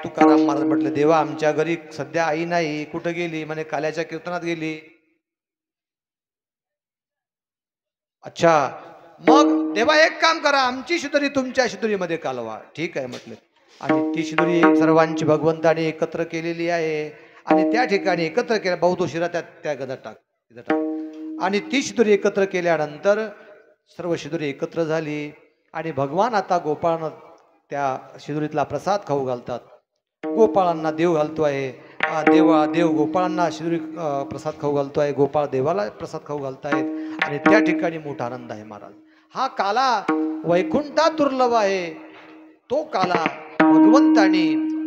तुकाराम महाराज म्हटलं देवा आमच्या घरी सध्या आई नाही, कुठं गेली? म्हणे काल्याच्या कीर्तनात गेली. अच्छा मग देवा एक काम करा, आमची शिदोरी तुमच्या शिदोरीमध्ये कालवा. ठीक आहे म्हटलं. आणि ती शिदोरी सर्वांची भगवंताने एकत्र केलेली आहे आणि त्या ठिकाणी एकत्र केल्या. भाऊ तो शिरा त्या गदात टाक, तिथं टाक. आणि ती शिदोरी एकत्र केल्यानंतर सर्व शिदोरी एकत्र झाली आणि भगवान आता गोपाळांना त्या शिदोरीतला प्रसाद खाऊ घालतात. गोपाळांना देव घालतो आहे. देव गोपाळांना शिदोरी प्रसाद खाऊ घालतो आहे. गोपाळ देवाला प्रसाद खाऊ घालतायत आणि त्या ठिकाणी मोठा आनंद आहे महाराज. हा काला वैकुंठात दुर्लभ आहे. तो काला भगवंतांनी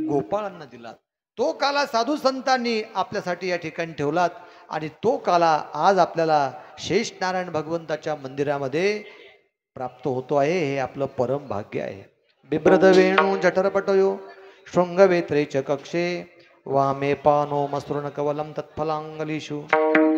गोपाळांना दिला. तो काला साधू संतांनी आपल्यासाठी या ठिकाणी ठेवलात आणि तो काला आज आपल्याला शेष नारायण भगवंताच्या मंदिरामध्ये प्राप्त होतो आहे. हे आपलं परम भाग्य आहे. बिभ्रद वेणू जठरपटयो शृंगवेत्रे च कक्षे वामे पानो मसृण कवलम तत्फलांगलीषु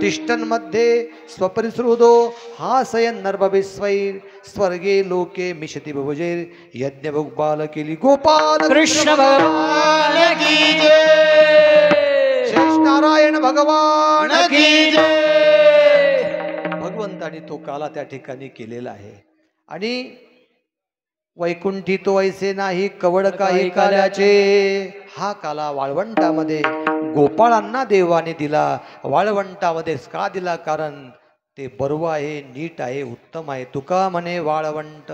तिष्ठन् मध्ये स्वपरिसृदो हासयन् नर्भविस्वैर स्वर्गे लोके मिशति भुजेर यज्ञ भुग्बाल केली गोपाल कृष्ण भगवान की जय. शेष नारायण भगवान की जय. भगवंतानी तो काला त्या ठिकाणी केलेला आहे. आणि वैकुंठी तो ऐसे नाही कवड काही काल्याचे. हा काला वाळवंटामध्ये गोपाळांना देवाने दिला. वाळवंटामध्ये का दिला? कारण ते बर्व आहे, नीट आहे, उत्तम आहे. तुका म्हणे वाळवंट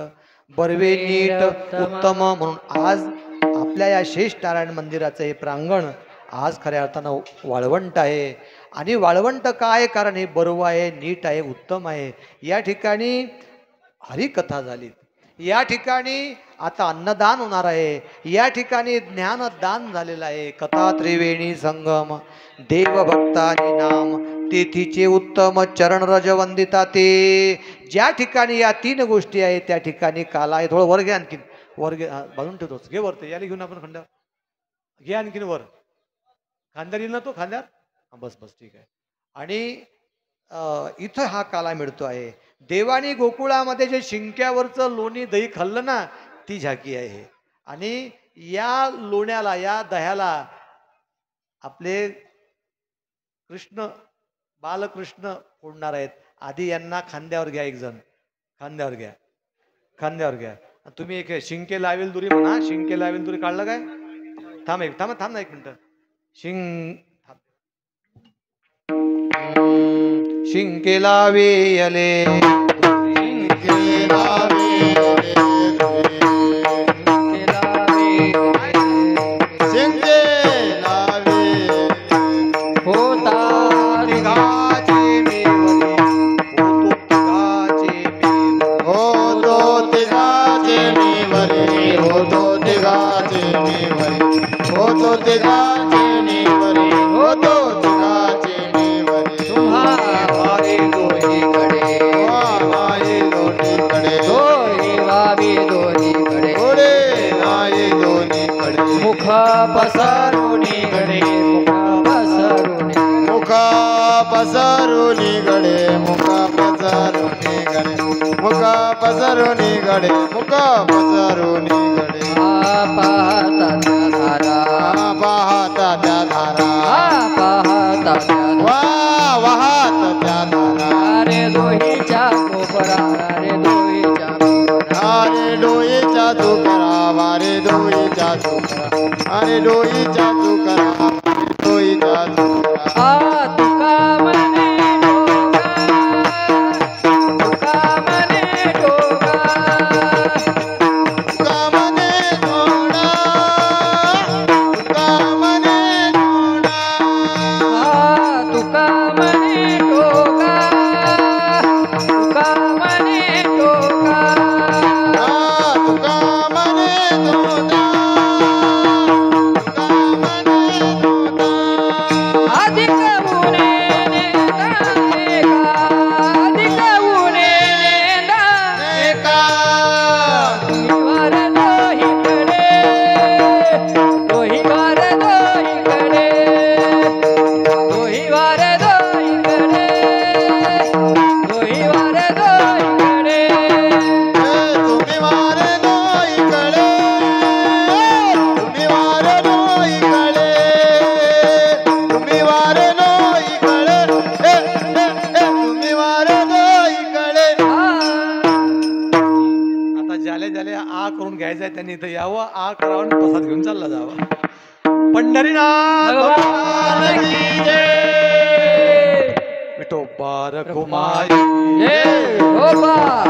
बर्वे नीट उत्तम. म्हणून आज आपल्या या शेष नारायण मंदिराचं हे प्रांगण आज खऱ्या अर्थानं वाळवंट आहे. आणि वाळवंट काय? कारण हे बर्व आहे, नीट आहे, उत्तम आहे. या ठिकाणी हरिकथा झाली. या ठिकाणी आता अन्नदान होणार आहे. या ठिकाणी ज्ञानदान झालेलं आहे. कथा त्रिवेणी संगम देव भक्तानी नाम तेथीचे उत्तम चरण रज वंदिता. ते ज्या ठिकाणी या तीन गोष्टी आहेत त्या ठिकाणी काला आहे. थोडं वर घे, आणखीन वर घे, बाजून ठेवतोच. घे वरते, याला घेऊन आपण खांद्यावर घे, आणखीन वर खांद्यावर येईल ना तो खांद्यावर. बस बस ठीक आहे. आणि इथं हा काला मिळतो आहे. देवानी गोकुळामध्ये जे शिंक्यावरचं लोणी दही खाल्लं ना, ती झाकी आहे. आणि या लोण्याला, या दह्याला आपले कृष्ण बालकृष्ण फोडणार आहेत. आधी यांना खांद्यावर घ्या. एक जण खांद्यावर घ्या, खांद्यावर घ्या. तुम्ही एक शिंके लावेल दुरी म्हणा. शिंके लावेल दुरी काढलं काय? थांब ना एक मिनिट. शिंके लावेले पसरुनी गडे मुखा पसरुनी गडे मुखा पसरुनी गडे मुखा पसरुनी गडे मुखा पसरुनी गडे. पाहता त्या धारा पाहता त्या धारा पाहता त्या वाहत त्या धारा. अरे दोहीच्या कोपरा रे दोहीच्या अरे डोईच्या चुकरा वारे डोईच्या चुकरा अरे डोईच्या चुकरा डोईच्या चुकरा. तुका म्हणे तुका ज्याले ज्याले आ करून घ्यायचंय त्यांनी इथं यावं, आ करावं आणि प्रसाद घेऊन चालला जावं. पंढरीनाथ भगवान की जय. विठोबा रखुमाई जय. हो बा.